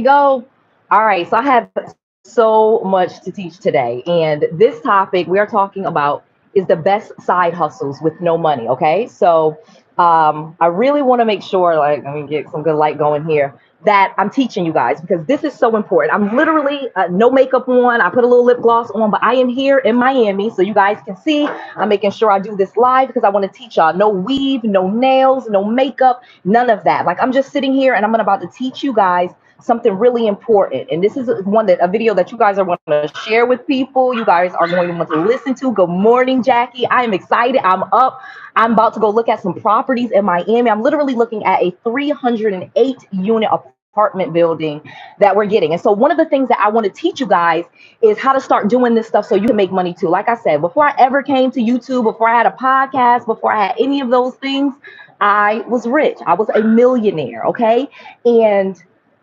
Go. All right, so I have so much to teach today, and this topic we are talking about is the best side hustles with no money. Okay, so I really want to make sure, like, let me get some good light going here, that I'm teaching you guys because this is so important. I'm literally no makeup on. I put a little lip gloss on, but I am here in Miami, so you guys can see. I'm making sure I do this live because I want to teach y'all. No weave, no nails, no makeup, none of that. Like I'm just sitting here and I'm about to teach you guys something really important. And this is a video that you guys are going to share with people. You guys are going to want to listen to. Good morning, Jackie. I am excited. I'm up. I'm about to go look at some properties in Miami. I'm literally looking at a 308 unit apartment building that we're getting. And so one of the things that I want to teach you guys is how to start doing this stuff so you can make money too. Like I said, before I ever came to YouTube, before I had a podcast, before I had any of those things, I was rich. I was a millionaire. Okay. And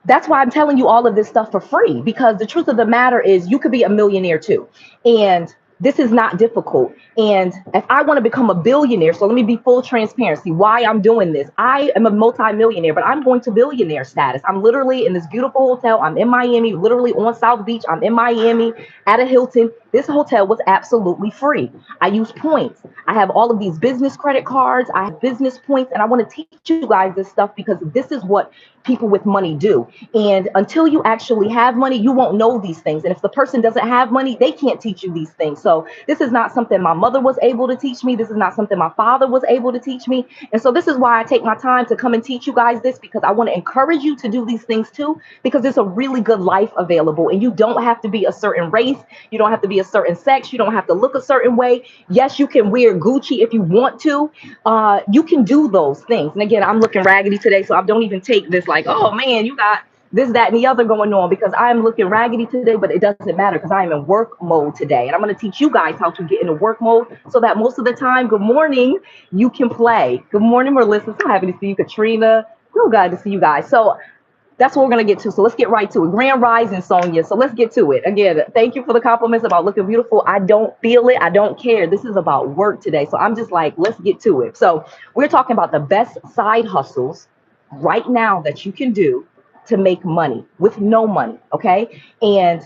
that's why I'm telling you all of this stuff for free, because the truth of the matter is you could be a millionaire too. And this is not difficult. And if I want to become a billionaire, so let me be full transparency why I'm doing this. I am a multi-millionaire, but I'm going to billionaire status. I'm literally in this beautiful hotel. I'm in Miami, literally on South Beach. I'm in Miami at a Hilton. This hotel was absolutely free. I use points. I have all of these business credit cards. I have business points, and I want to teach you guys this stuff because this is what people with money do. And until you actually have money, you won't know these things. And if the person doesn't have money, they can't teach you these things. So this is not something my mother was able to teach me. This is not something my father was able to teach me. And so this is why I take my time to come and teach you guys this, because I want to encourage you to do these things too, because there's a really good life available. And you don't have to be a certain race. You don't have to be a certain sex. You don't have to look a certain way. Yes, you can wear Gucci if you want to. You can do those things. And again, I'm looking raggedy today, so I don't even take this like, oh man, you got this, that, and the other going on, because I'm looking raggedy today, but it doesn't matter because I am in work mode today. And I'm going to teach you guys how to get into work mode so that most of the time, good morning, you can play. Good morning, Melissa. So happy to see you, Katrina. So glad to see you guys. So that's what we're going to get to. So let's get right to it. Grand Rising, Sonia. So let's get to it. Again, thank you for the compliments about looking beautiful. I don't feel it. I don't care. This is about work today. So I'm just like, let's get to it. So we're talking about the best side hustles right now that you can do to make money with no money. Okay. And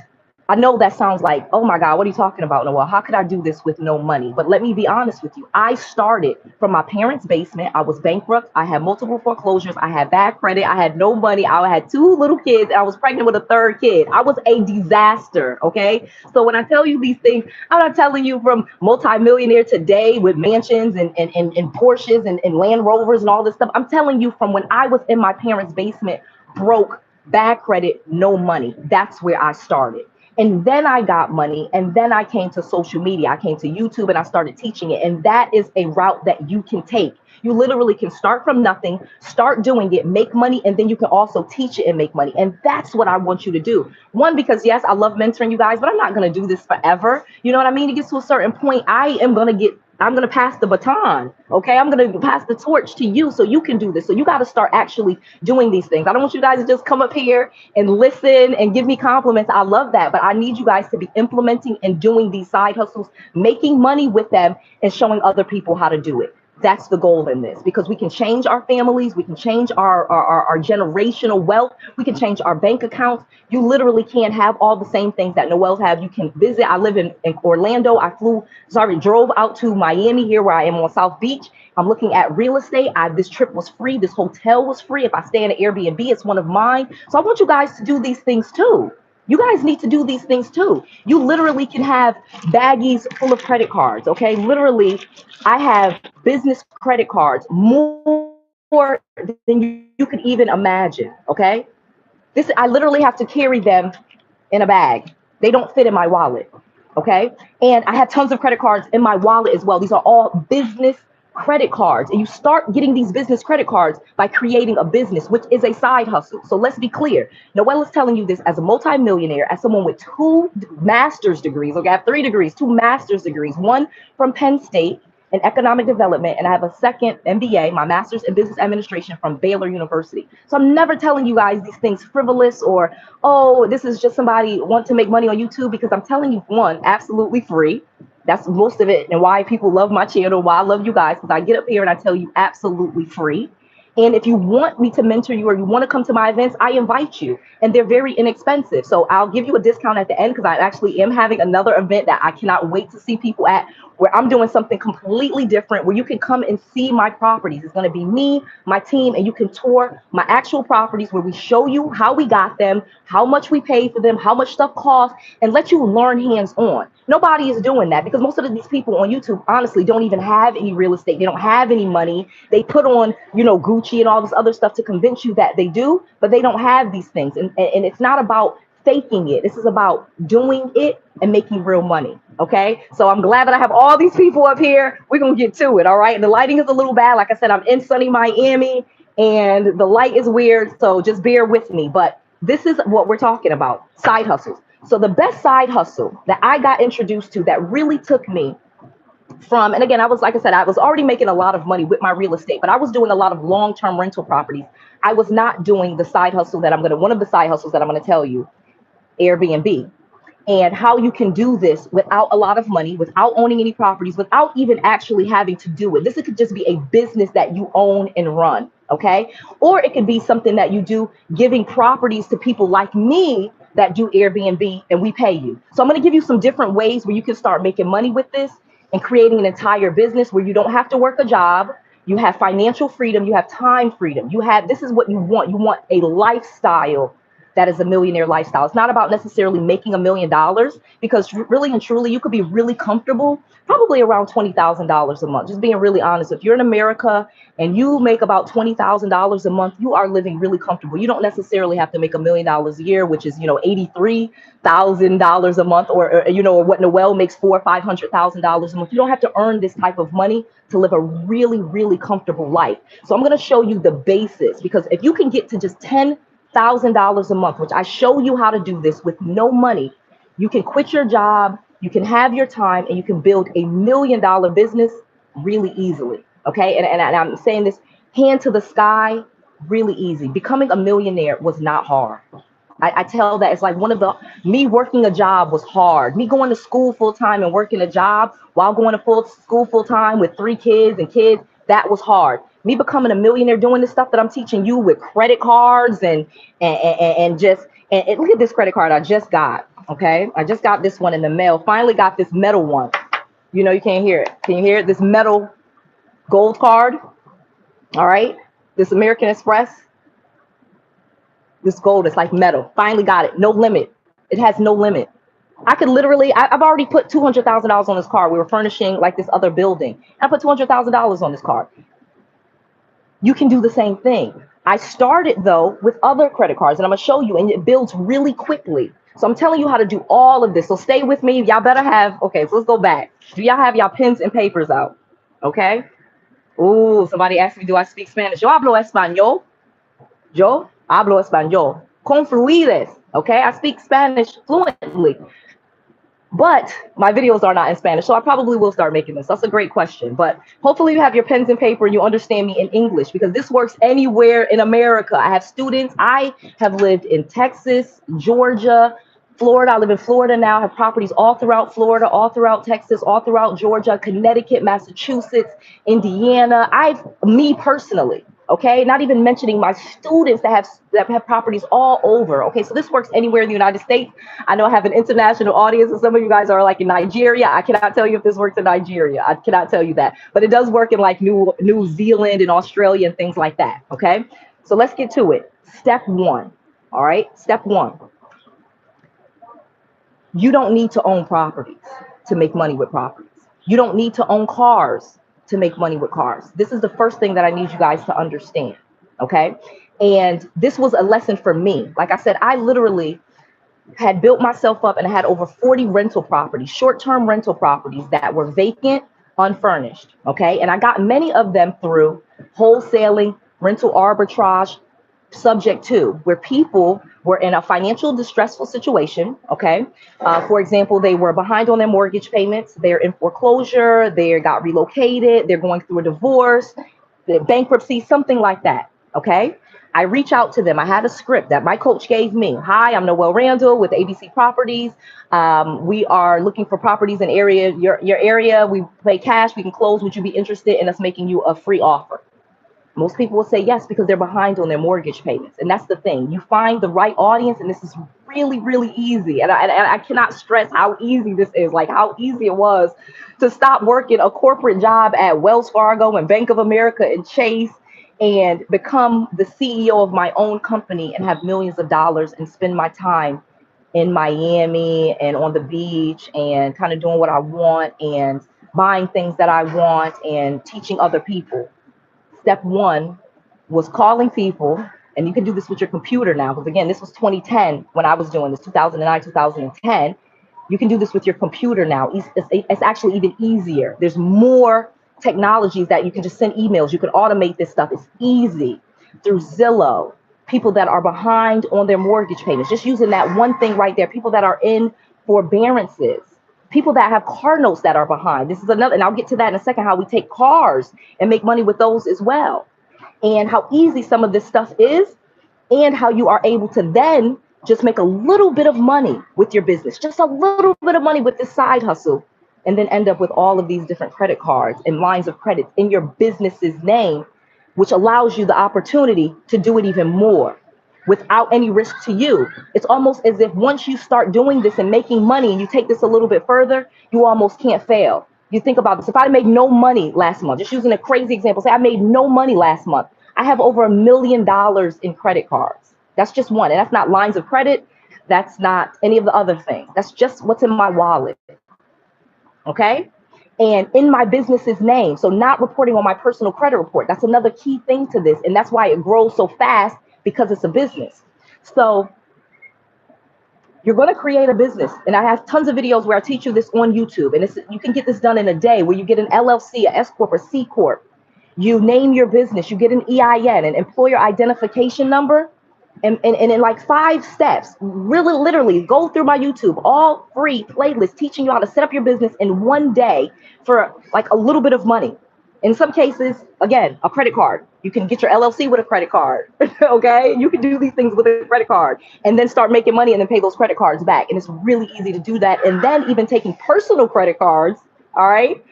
I know that sounds like, oh my God, what are you talking about, Noelle? How could I do this with no money? But let me be honest with you. I started from my parents' basement. I was bankrupt. I had multiple foreclosures. I had bad credit. I had no money. I had two little kids. I was pregnant with a third kid. I was a disaster. Okay. So when I tell you these things, I'm not telling you from multimillionaire today with mansions and Porsches and Land Rovers and all this stuff. I'm telling you from when I was in my parents' basement, broke, bad credit, no money. That's where I started. And then I got money, and then I came to social media. I came to YouTube and I started teaching it. And that is a route that you can take. You literally can start from nothing, start doing it, make money, and then you can also teach it and make money. And that's what I want you to do. One, because yes, I love mentoring you guys, but I'm not going to do this forever. You know what I mean? It gets to a certain point, I'm going to pass the baton. Okay. I'm going to pass the torch to you so you can do this. So you got to start actually doing these things. I don't want you guys to just come up here and listen and give me compliments. I love that. But I need you guys to be implementing and doing these side hustles, making money with them and showing other people how to do it. That's the goal in this, because we can change our families. We can change our generational wealth. We can change our bank accounts. You literally can't have all the same things that Noelle's have. You can visit. I live in Orlando. Drove out to Miami here where I am on South Beach. I'm looking at real estate. This trip was free. This hotel was free. If I stay in an Airbnb, it's one of mine. So I want you guys to do these things too. You guys need to do these things too. You literally can have baggies full of credit cards. Okay. Literally, I have business credit cards more than you could even imagine. Okay. I literally have to carry them in a bag. They don't fit in my wallet. Okay. And I have tons of credit cards in my wallet as well. These are all business credit cards. And you start getting these business credit cards by creating a business, which is a side hustle. So let's be clear. Noelle is telling you this as a multimillionaire, as someone with two master's degrees. Okay. I have 3 degrees, two master's degrees, one from Penn State in economic development, and I have a second MBA, my master's in business administration from Baylor University. So I'm never telling you guys these things frivolous or, oh, this is just somebody want to make money on YouTube, because I'm telling you, one, absolutely free. That's most of it, and why people love my channel, why I love you guys, because I get up here and I tell you absolutely free. And if you want me to mentor you or you want to come to my events, I invite you. And they're very inexpensive. So I'll give you a discount at the end because I actually am having another event that I cannot wait to see people at, where I'm doing something completely different, where you can come and see my properties. It's going to be me, my team, and you can tour my actual properties where we show you how we got them, how much we paid for them, how much stuff costs, and let you learn hands on. Nobody is doing that because most of these people on YouTube honestly don't even have any real estate. They don't have any money. They put on, Gucci and all this other stuff to convince you that they do, but they don't have these things. And it's not about faking it. This is about doing it and making real money. Okay. So I'm glad that I have all these people up here. We're going to get to it. All right. And the lighting is a little bad. Like I said, I'm in sunny Miami and the light is weird. So just bear with me. But this is what we're talking about. Side hustles. So the best side hustle that I got introduced to that really took me from, and again, I was, like I said, I was already making a lot of money with my real estate, but I was doing a lot of long-term rental properties. I was not doing the side hustle one of the side hustles that I'm going to tell you, Airbnb, and how you can do this without a lot of money, without owning any properties, without even actually having to do it. This could just be a business that you own and run. Okay. Or it could be something that you do, giving properties to people like me that do Airbnb and we pay you. So I'm going to give you some different ways where you can start making money with this and creating an entire business where you don't have to work a job. You have financial freedom. You have time freedom. This is what you want. You want a lifestyle that is a millionaire lifestyle. It's not about necessarily making $1 million, because really and truly, you could be really comfortable, probably around $20,000 a month. Just being really honest, if you're in America and you make about $20,000 a month, you are living really comfortable. You don't necessarily have to make $1 million a year, which is, $83,000 a month, or what Noelle makes $400,000 or $500,000 a month. You don't have to earn this type of money to live a really, really comfortable life. So I'm going to show you the basis, because if you can get to just $10,000 a month, which I show you how to do this with no money, you can quit your job, you can have your time, and you can build $1 million business really easily. Okay. And I'm saying this hand to the sky, really easy. Becoming a millionaire was not hard. I tell that it's like me working a job was hard. Me going to school full time and working a job while going to school full time with 3 kids, that was hard. Me becoming a millionaire doing this stuff that I'm teaching you with credit cards and look at this credit card I just got. Okay. I just got this one in the mail. Finally got this metal one. You can't hear it. Can you hear it? This metal gold card. All right. This American Express. This gold is like metal. Finally got it. No limit. It has no limit. I could literally, I've already put $200,000 on this card. We were furnishing like this other building. I put $200,000 on this card. You can do the same thing. I started though with other credit cards, and I'm gonna show you, and it builds really quickly. So I'm telling you how to do all of this. So stay with me. Y'all better have, okay, so let's go back. Do y'all have y'all pens and papers out? Okay. Ooh, somebody asked me, do I speak Spanish? Yo hablo español. Yo hablo español con fluidez. Okay, I speak Spanish fluently, but my videos are not in Spanish, so I probably will start making this. That's a great question, but hopefully you have your pens and paper and you understand me in English, because this works anywhere in America. I have students. I have lived in Texas, Georgia, Florida. I live in Florida now. I have properties all throughout Florida, all throughout Texas, all throughout Georgia, Connecticut, Massachusetts, Indiana. Me personally, okay, not even mentioning my students that have properties all over. Okay, so this works anywhere in the United States. I know I have an international audience, and some of you guys are like in Nigeria. I cannot tell you if this works in Nigeria. I cannot tell you that, but it does work in like New Zealand and Australia and things like that. Okay, so let's get to it. Step 1. All right, step 1. You don't need to own properties to make money with properties. You don't need to own cars to make money with cars. This is the first thing that I need you guys to understand. Okay. And this was a lesson for me. Like I said, I literally had built myself up, and I had over 40 rental properties, short-term rental properties that were vacant, unfurnished. Okay. And I got many of them through wholesaling, rental arbitrage, subject to, where people were in a financial distressful situation. Okay. For example, they were behind on their mortgage payments. They're in foreclosure. They got relocated. They're going through a divorce, bankruptcy, something like that. Okay. I reach out to them. I had a script that my coach gave me. Hi, I'm Noelle Randall with ABC Properties. We are looking for properties in your area. We pay cash. We can close. Would you be interested in us making you a free offer? Most people will say yes because they're behind on their mortgage payments. And that's the thing. You find the right audience, and this is really, really easy. And I cannot stress how easy this is, like how easy it was to stop working a corporate job at Wells Fargo and Bank of America and Chase and become the CEO of my own company and have millions of dollars and spend my time in Miami and on the beach and kind of doing what I want and buying things that I want and teaching other people. Step one was calling people, and you can do this with your computer now, because again, this was 2010 when I was doing this, 2009, 2010. You can do this with your computer now. It's actually even easier. There's more technologies that you can just send emails. You can automate this stuff. It's easy through Zillow. People that are behind on their mortgage payments, just using that one thing right there. People that are in forbearances, people that have car notes that are behind. This is another, and I'll get to that in a second, how we take cars and make money with those as well. And how easy some of this stuff is, and how you are able to then just make a little bit of money with your business, just a little bit of money with this side hustle, and then end up with all of these different credit cards and lines of credit in your business's name, which allows you the opportunity to do it even more without any risk to you. It's almost as if once you start doing this and making money and you take this a little bit further, you almost can't fail. You think about this. If I made no money last month, just using a crazy example, say I made no money last month, I have over $1 million in credit cards. That's just one. And that's not lines of credit. That's not any of the other things. That's just what's in my wallet. Okay? And in my business's name. So not reporting on my personal credit report. That's another key thing to this. And that's why it grows so fast, because it's a business. So you're going to create a business. And I have tons of videos where I teach you this on YouTube. And you can get this done in a day, where you get an LLC, a S Corp, a C Corp. You name your business. You get an EIN, an employer identification number. And in like 5 steps, really literally go through my YouTube, all free playlists teaching you how to set up your business in one day for like a little bit of money. In some cases, again, a credit card. You can get your LLC with a credit card. Okay. You can do these things with a credit card and then start making money and then pay those credit cards back. And it's really easy to do that. And then even taking personal credit cards. All right.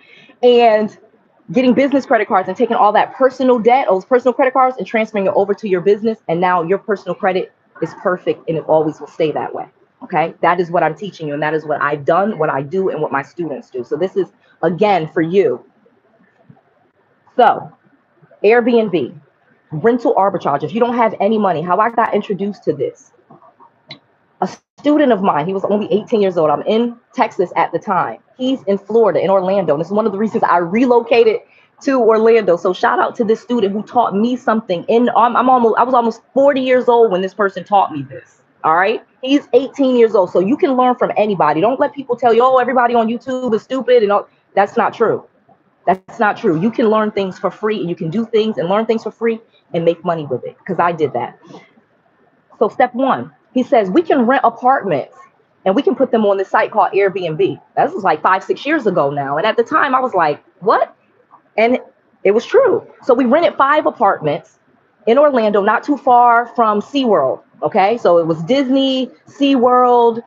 And getting business credit cards and taking all that personal debt, those personal credit cards, and transferring it over to your business. And now your personal credit is perfect, and it always will stay that way. Okay. That is what I'm teaching you. And that is what I've done, what I do, and what my students do. So this is, again, for you. So Airbnb, rental arbitrage. If you don't have any money, how I got introduced to this. A student of mine, he was only 18 years old. I'm in Texas at the time. He's in Florida, in Orlando. And this is one of the reasons I relocated to Orlando. So shout out to this student who taught me something. I was almost 40 years old when this person taught me this. All right. He's 18 years old. So you can learn from anybody. Don't let people tell you, oh, everybody on YouTube is stupid. And all. That's not true. That's not true. You can learn things for free, and you can do things and learn things for free and make money with it, because I did that. So step one, he says, we can rent apartments and we can put them on this site called Airbnb. This was like 5-6 years ago now. And at the time I was like, what? And it was true. So we rented 5 apartments in Orlando, not too far from SeaWorld. Okay. So it was Disney, SeaWorld,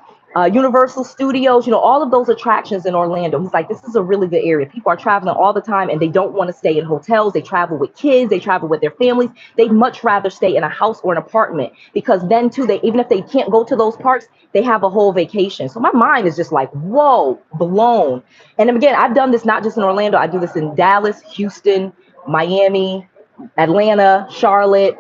Universal Studios, all of those attractions in Orlando. He's like, this is a really good area. People are traveling all the time and they don't want to stay in hotels. They travel with kids. They travel with their families. They'd much rather stay in a house or an apartment, because then too, even if they can't go to those parks, they have a whole vacation. So my mind is just like, whoa, blown. And again, I've done this not just in Orlando. I do this in Dallas, Houston, Miami, Atlanta, Charlotte,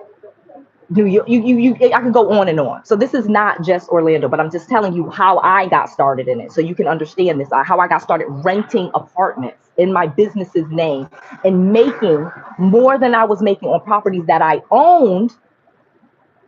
New York. I could go on and on. So this is not just Orlando, but I'm just telling you how I got started in it, so you can understand this, how I got started renting apartments in my business's name and making more than I was making on properties that I owned,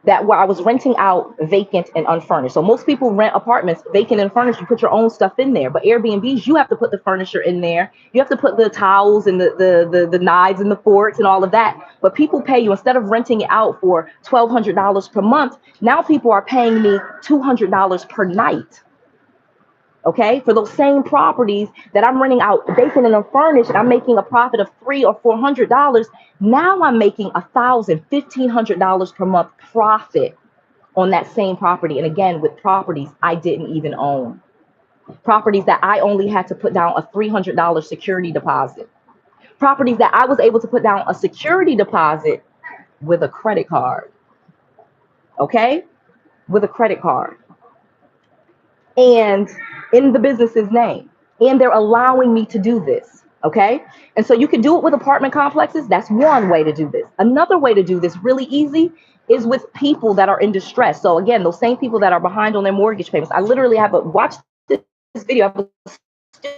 that where I was renting out vacant and unfurnished. So most people rent apartments vacant and furnished. You put your own stuff in there, but Airbnbs, you have to put the furniture in there. You have to put the towels and the knives and the forks and all of that. But people pay you, instead of renting it out for $1,200 per month, now people are paying me $200 per night. Okay, for those same properties that I'm renting out vacant and unfurnished, and I'm making a profit of $300 or $400. Now I'm making $1,000, $1,500 per month profit on that same property. And again, with properties I didn't even own, properties that I only had to put down a $300 security deposit, properties that I was able to put down a security deposit with a credit card. Okay, with a credit card, and in the business's name, and they're allowing me to do this. Okay, and so you can do it with apartment complexes. That's one way to do this. Another way to do this really easy is with people that are in distress. So again, those same people that are behind on their mortgage payments. I literally have watch this video. I have a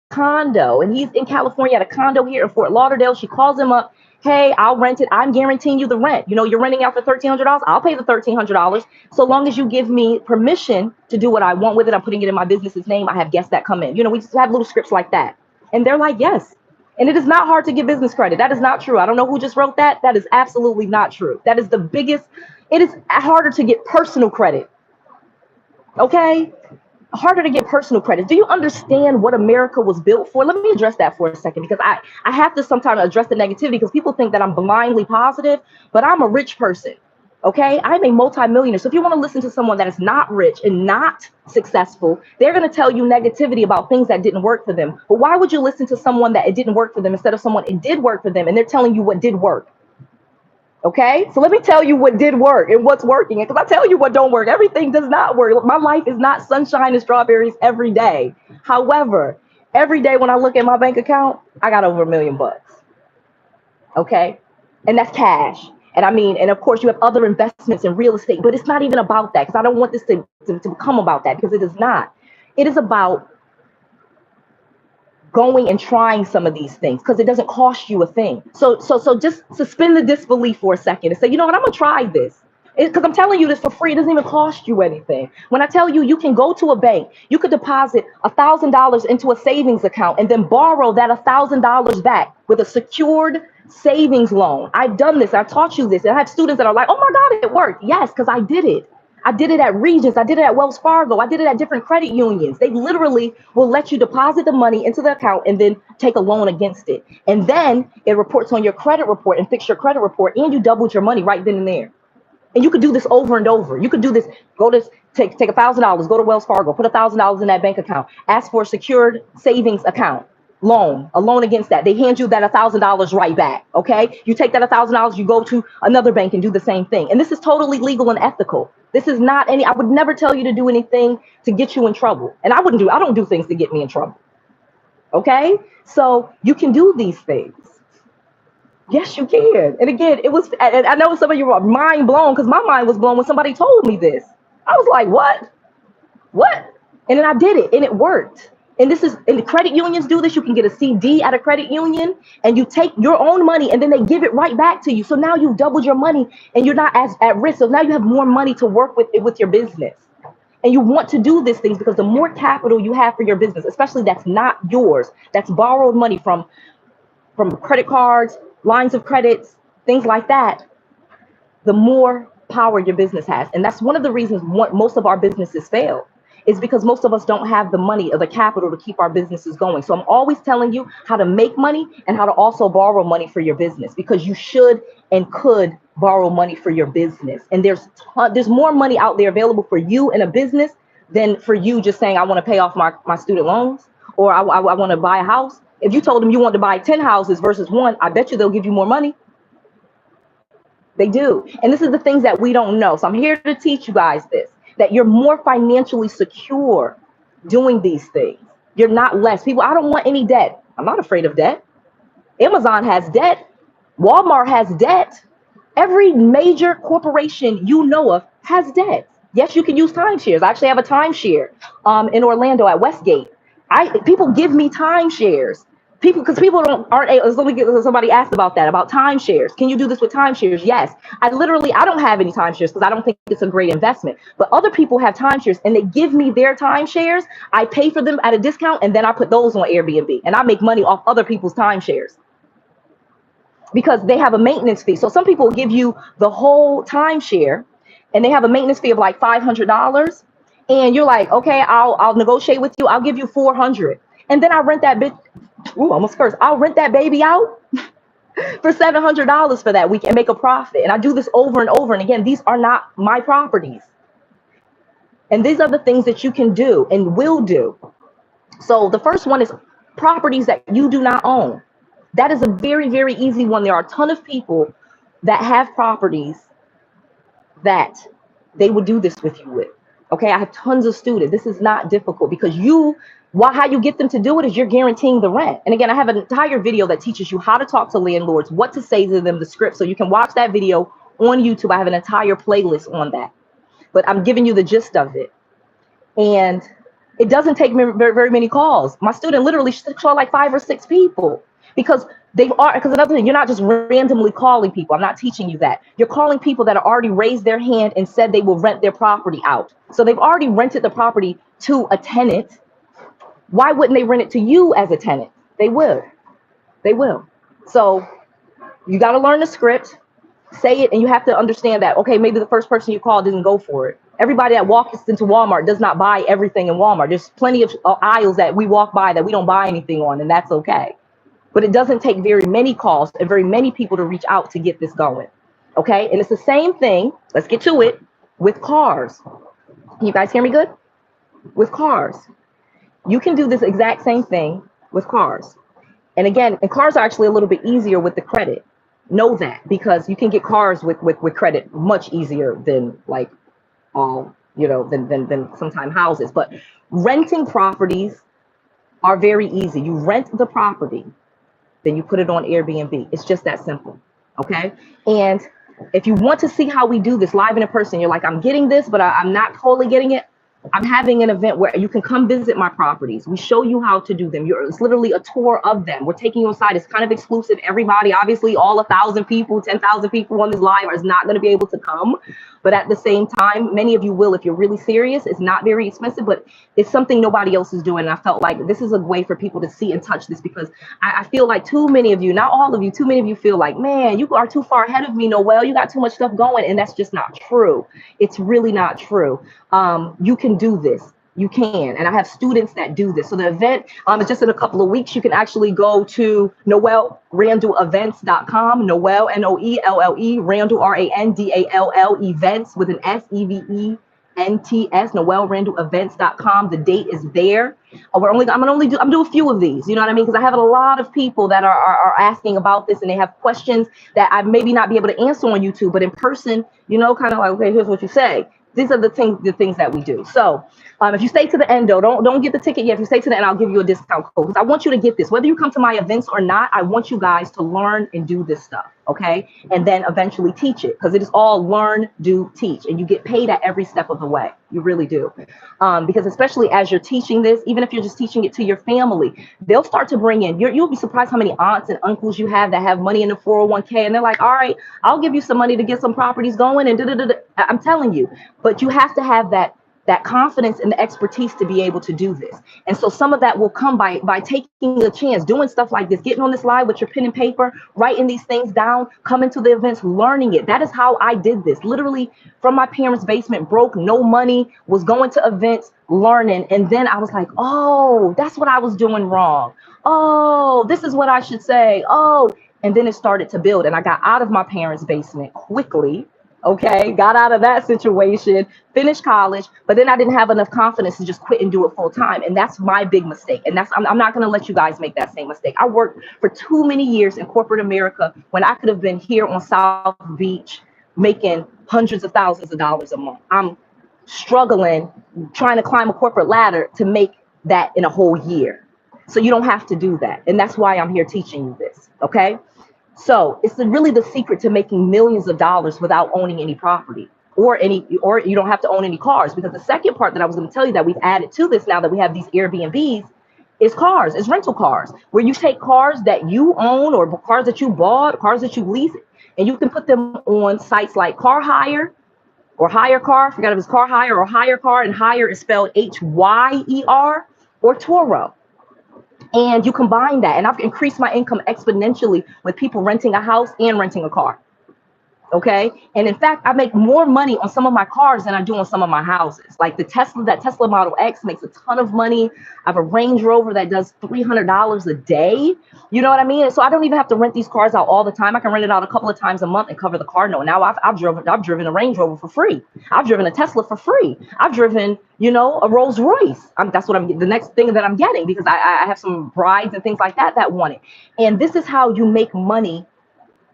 condo, and he's in California at a condo here in Fort Lauderdale. She calls him up. Hey, I'll rent it. I'm guaranteeing you the rent. You know, you're renting out for $1,300. I'll pay the $1,300 so long as you give me permission to do what I want with it. I'm putting it in my business's name. I have guests that come in. You know, we just have little scripts like that. And they're like, yes. And it is not hard to get business credit. That is not true. I don't know who just wrote that. That is absolutely not true. That is the biggest. It is harder to get personal credit. Okay? Harder to get personal credit. Do you understand what America was built for? Let me address that for a second, because I have to sometimes address the negativity, because people think that I'm blindly positive, but I'm a rich person. Okay, I'm a multimillionaire. So if you want to listen to someone that is not rich and not successful, they're going to tell you negativity about things that didn't work for them. But why would you listen to someone that it didn't work for them instead of someone it did work for them and they're telling you what did work? Okay, so let me tell you what did work and what's working. And because I tell you what don't work, everything does not work. My life is not sunshine and strawberries every day. However, every day when I look at my bank account, I got over $1 million. Okay, and that's cash. And I mean, and of course you have other investments in real estate, but it's not even about that, because I don't want this to become about that, because it is not. It is about going and trying some of these things, because it doesn't cost you a thing. So just suspend the disbelief for a second and say, you know what, I'm gonna try this, because I'm telling you this for free. It doesn't even cost you anything. When I tell you, you can go to a bank, you could deposit $1,000 into a savings account and then borrow that $1,000 back with a secured savings loan. I've done this. I've taught you this. And I have students that are like, oh my God, it worked. Yes, because I did it. I did it at Regions. I did it at Wells Fargo. I did it at different credit unions. They literally will let you deposit the money into the account and then take a loan against it. And then it reports on your credit report and fix your credit report, and you doubled your money right then and there. And you could do this over and over. You could do this. Take $1,000, go to Wells Fargo, put $1,000 in that bank account, ask for a secured savings account, a loan against that. They hand you that $1,000 right back. Okay. You take that $1,000, you go to another bank and do the same thing. And this is totally legal and ethical. This is not I would never tell you to do anything to get you in trouble. And I don't do things to get me in trouble. Okay. So you can do these things. Yes, you can. And again, I know some of you are mind blown, because my mind was blown when somebody told me this. I was like, what? And then I did it, and it worked. And the credit unions do this. You can get a CD at a credit union, and you take your own money, and then they give it right back to you. So now you've doubled your money, and you're not as at risk. So now you have more money to work with your business. And you want to do these things because the more capital you have for your business, especially that's not yours, that's borrowed money from credit cards, lines of credits, things like that, the more power your business has. And that's one of the reasons most of our businesses fail, is because most of us don't have the money or the capital to keep our businesses going. So I'm always telling you how to make money and how to also borrow money for your business, because you should and could borrow money for your business. And there's more money out there available for you in a business than for you just saying, I want to pay off my student loans, or I want to buy a house. If you told them you want to buy 10 houses versus one, I bet you they'll give you more money. They do. And this is the things that we don't know. So I'm here to teach you guys this, that you're more financially secure doing these things. You're not less. People, I don't want any debt. I'm not afraid of debt. Amazon has debt. Walmart has debt. Every major corporation you know of has debt. Yes, you can use timeshares. I actually have a timeshare in Orlando at Westgate. People give me timeshares. Because people somebody asked about timeshares. Can you do this with timeshares? Yes. I don't have any timeshares because I don't think it's a great investment. But other people have timeshares and they give me their timeshares. I pay for them at a discount, and then I put those on Airbnb, and I make money off other people's timeshares because they have a maintenance fee. So some people will give you the whole timeshare and they have a maintenance fee of like $500. And you're like, okay, I'll negotiate with you. I'll give you $400. And then I rent that bitch. Ooh, almost cursed. I'll rent that baby out for $700 for that week and make a profit. And I do this over and over. And again, these are not my properties. And these are the things that you can do and will do. So the first one is properties that you do not own. That is a very, very easy one. There are a ton of people that have properties that they would do this with you with. Okay, I have tons of students. This is not difficult because how you get them to do it is you're guaranteeing the rent. And again, I have an entire video that teaches you how to talk to landlords, what to say to them, the script. So you can watch that video on YouTube. I have an entire playlist on that, but I'm giving you the gist of it. And it doesn't take me very, very many calls. My student literally saw like 5 or 6 people because because another thing, you're not just randomly calling people. I'm not teaching you that. You're calling people that have already raised their hand and said they will rent their property out. So they've already rented the property to a tenant. Why wouldn't they rent it to you as a tenant? They will. They will. So you got to learn the script, say it, and you have to understand that, okay, maybe the first person you call didn't go for it. Everybody that walks into Walmart does not buy everything in Walmart. There's plenty of aisles that we walk by that we don't buy anything on, and that's okay. But it doesn't take very many calls and very many people to reach out to get this going. Okay, and it's the same thing. Let's get to it with cars. Can you guys hear me good? With cars, you can do this exact same thing with cars. And again, and cars are actually a little bit easier with the credit. Know that, because you can get cars with credit much easier than like than sometimes houses. But renting properties are very easy. You rent the property, then you put it on Airbnb. It's just that simple. Okay. And if you want to see how we do this live and in person, you're like, I'm getting this, but I'm not totally getting it. I'm having an event where you can come visit my properties. We show you how to do them. It's literally a tour of them. We're taking you inside. It's kind of exclusive. Everybody, obviously, all 1,000 people, 10,000 people on this live is not going to be able to come. But at the same time, many of you will if you're really serious. It's not very expensive, but it's something nobody else is doing. And I felt like this is a way for people to see and touch this, because I feel like too many of you, not all of you, too many of you feel like, man, you are too far ahead of me, Noelle. You got too much stuff going. And that's just not true. It's really not true. You can do this. You can. And I have students that do this. So the event is just in a couple of weeks. You can actually go to NoelleRandallEvents.com. Noelle, Noelle, Randall, Randall, events with an SEVENTS, NoelleRandallEvents.com. The date is there. I'm do a few of these, you know what I mean? Because I have a lot of people that are asking about this, and they have questions that I maybe not be able to answer on YouTube, but in person, kind of like, okay, here's what you say. These are the things that we do. So if you stay to the end, though, don't get the ticket yet. If you stay to the end, I'll give you a discount code, because I want you to get this. Whether you come to my events or not, I want you guys to learn and do this stuff, okay? And then eventually teach it, because it is all learn, do, teach. And you get paid at every step of the way. You really do. Because especially as you're teaching this, even if you're just teaching it to your family, they'll start to bring in, you'll be surprised how many aunts and uncles you have that have money in the 401k. And they're like, all right, I'll give you some money to get some properties going. And I'm telling you, but you have to have that confidence and the expertise to be able to do this. And so some of that will come by taking a chance, doing stuff like this, getting on this live with your pen and paper, writing these things down, coming to the events, learning it. That is how I did this. Literally from my parents' basement, broke, no money, was going to events, learning. And then I was like, oh, that's what I was doing wrong. Oh, this is what I should say. Oh, and then it started to build. And I got out of my parents' basement quickly. Okay, got out of that situation, finished college, but then I didn't have enough confidence to just quit and do it full time. And that's my big mistake. And I'm not going to let you guys make that same mistake. I worked for too many years in corporate America when I could have been here on South Beach making hundreds of thousands of dollars a month. I'm struggling, trying to climb a corporate ladder to make that in a whole year. So you don't have to do that. And that's why I'm here teaching you this. Okay. So it's really the secret to making millions of dollars without owning any property or you don't have to own any cars, because the second part that I was going to tell you that we've added to this now that we have these Airbnbs is cars, is rental cars, where you take cars that you own or cars that you bought, cars that you lease, and you can put them on sites like Car Hire or Hire Car. I forgot if it's Car Hire or Hire Car, and Hire is spelled HYER, or Turo. And you combine that, and I've increased my income exponentially with people renting a house and renting a car. Okay. And in fact, I make more money on some of my cars than I do on some of my houses. Like the Tesla, that Tesla Model X makes a ton of money. I have a Range Rover that does $300 a day. You know what I mean? And so I don't even have to rent these cars out all the time. I can rent it out a couple of times a month and cover the car note. Now I've driven a Range Rover for free. I've driven a Tesla for free. I've driven, a Rolls Royce. That's what the next thing that I'm getting, because I have some brides and things like that want it. And this is how you make money,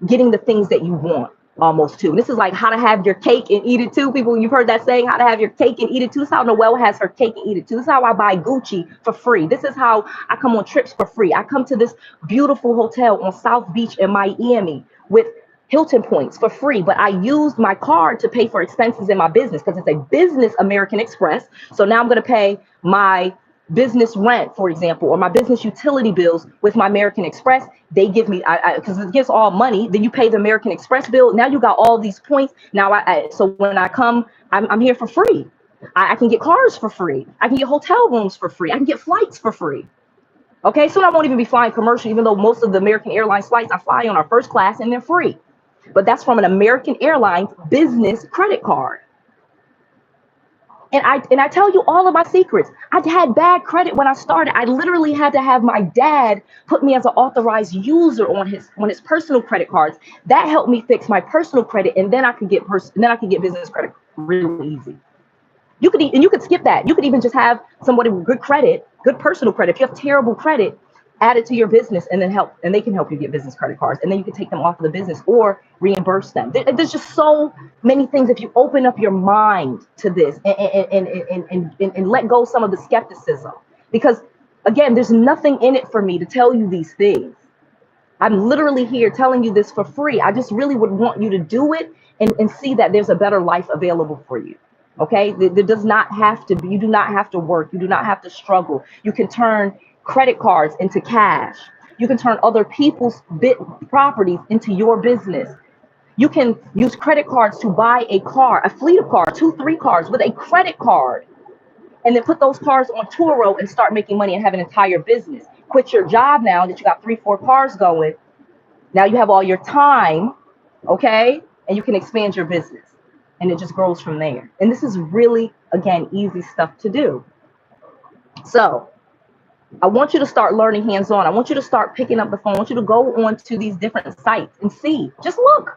getting the things that you want, almost too. This is like how to have your cake and eat it too. People, you've heard that saying, how to have your cake and eat it too. This is how Noelle has her cake and eat it too. This is how I buy Gucci for free. This is how I come on trips for free. I come to this beautiful hotel on South Beach in Miami with Hilton points for free, but I used my card to pay for expenses in my business, because it's a business American Express. So now I'm going to pay my business rent, for example, or my business utility bills with my American Express. They give me, because it gives all money. Then you pay the American Express bill. Now you got all these points. Now so when I come, I'm here for free. I can get cars for free. I can get hotel rooms for free. I can get flights for free. Okay, soon I won't even be flying commercial, even though most of the American Airlines flights I fly on are first class and they're free. But that's from an American Airlines business credit card. And I tell you all of my secrets. I had bad credit when I started. I literally had to have my dad put me as an authorized user on his personal credit cards. That helped me fix my personal credit, and then I could get business credit really easy. You could skip that. You could even just have somebody with good credit, good personal credit. If you have terrible credit, add it to your business, and they can help you get business credit cards, and then you can take them off of the business or reimburse them. There's just so many things if you open up your mind to this and let go some of the skepticism. Because again, there's nothing in it for me to tell you these things. I'm literally here telling you this for free. I just really would want you to do it and see that there's a better life available for you. Okay, there does not have to be, you do not have to work, you do not have to struggle. You can turn credit cards into cash. You can turn other people's properties into your business. You can use credit cards to buy a car, a fleet of cars, 2-3 cars with a credit card, and then put those cars on Turo and start making money and have an entire business. Quit your job now that you got 3-4 cars going. Now you have all your time, okay, and you can expand your business. And it just grows from there. And this is really, again, easy stuff to do. So I want you to start learning hands-on. I want you to start picking up the phone. I want you to go on to these different sites and see. Just look.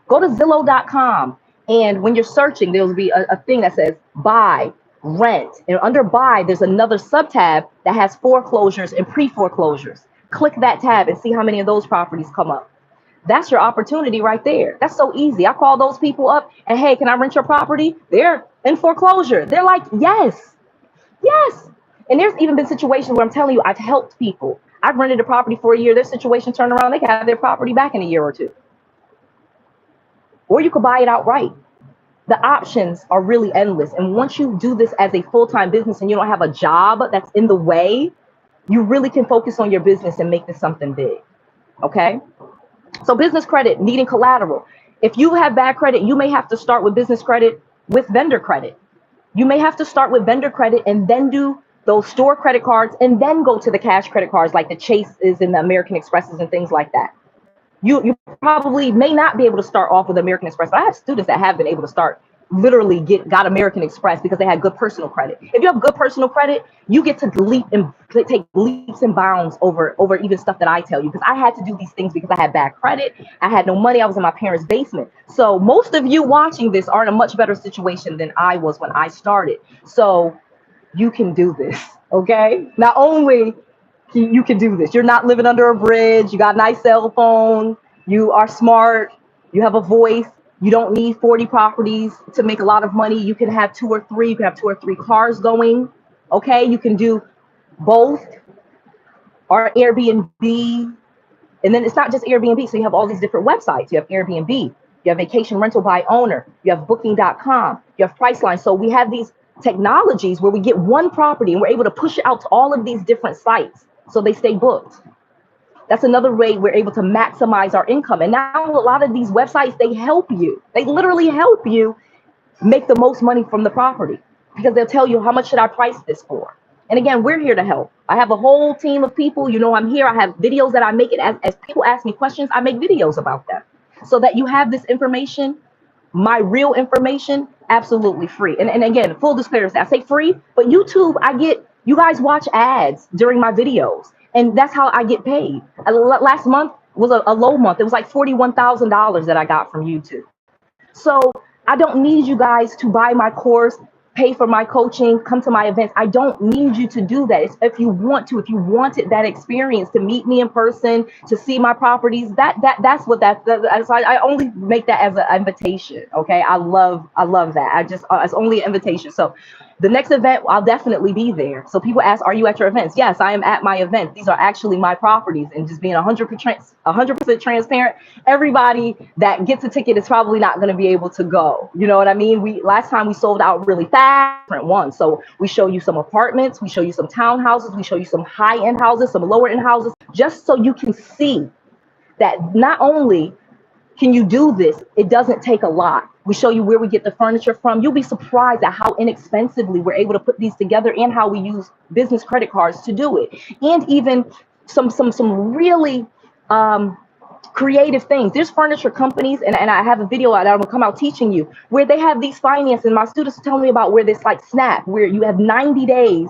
Go to Zillow.com. And when you're searching, there'll be a thing that says buy, rent. And under buy, there's another sub-tab that has foreclosures and pre-foreclosures. Click that tab and see how many of those properties come up. That's your opportunity right there. That's so easy. I call those people up and, hey, can I rent your property? They're in foreclosure. They're like, yes. And there's even been situations where I'm telling you, I've helped people. I've rented a property for a year. Their situation turned around. They can have their property back in a year or two. Or you could buy it outright. The options are really endless. And once you do this as a full-time business and you don't have a job that's in the way, you really can focus on your business and make this something big. Okay? So business credit, needing collateral. If you have bad credit, you may have to start with business credit with vendor credit. You may have to start with vendor credit and then do those store credit cards and then go to the cash credit cards like the Chases and the American Expresses and things like that. You probably may not be able to start off with American Express. I have students that have been able to start literally got American Express because they had good personal credit. If you have good personal credit, you get to take leaps and bounds over even stuff that I tell you, because I had to do these things because I had bad credit. I had no money. I was in my parents' basement. So most of you watching this are in a much better situation than I was when I started. So you can do this, okay? Not only you can do this, you're not living under a bridge, you got a nice cell phone, you are smart, you have a voice. You don't need 40 properties to make a lot of money. You can have 2 or 3. You can have 2 or 3 cars going. Okay, you can do both, or Airbnb. And then it's not just Airbnb. So you have all these different websites. You have Airbnb. You have vacation rental by owner. You have booking.com. You have Priceline. So we have these technologies where we get one property and we're able to push it out to all of these different sites so they stay booked. That's another way we're able to maximize our income. And now a lot of these websites, they help you. They literally help you make the most money from the property, because they'll tell you, how much should I price this for? And again, we're here to help. I have a whole team of people. You know, I'm here. I have videos that I make it as people ask me questions. I make videos about them. so that you have this information, my real information, absolutely free. And again, full disclosure, I say free, but YouTube, you guys watch ads during my videos, and that's how I get paid. Last month was a low month. It was like $41,000 that I got from YouTube. So I don't need you guys to buy my course, pay for my coaching, come to my events. I don't need you to do that. It's if you want to, if you wanted that experience to meet me in person, to see my properties, that's what that's I only make that as an invitation. Okay. I love that. It's only an invitation. So the next event, I'll definitely be there. So people ask, are you at your events? Yes, I am at my events. These are actually my properties, and just being 100% transparent, everybody that gets a ticket is probably not going to be able to go. You know what I mean? Last time we sold out really fast, different ones. So we show you some apartments, we show you some townhouses, we show you some high-end houses, some lower-end houses, just so you can see that not only can you do this, it doesn't take a lot. We show you where we get the furniture from. You'll be surprised at how inexpensively we're able to put these together, and how we use business credit cards to do it. And even some really creative things. There's furniture companies, and I have a video that I'm gonna come out teaching you, where they have these finances. My students tell me about where this like Snap, where you have 90 days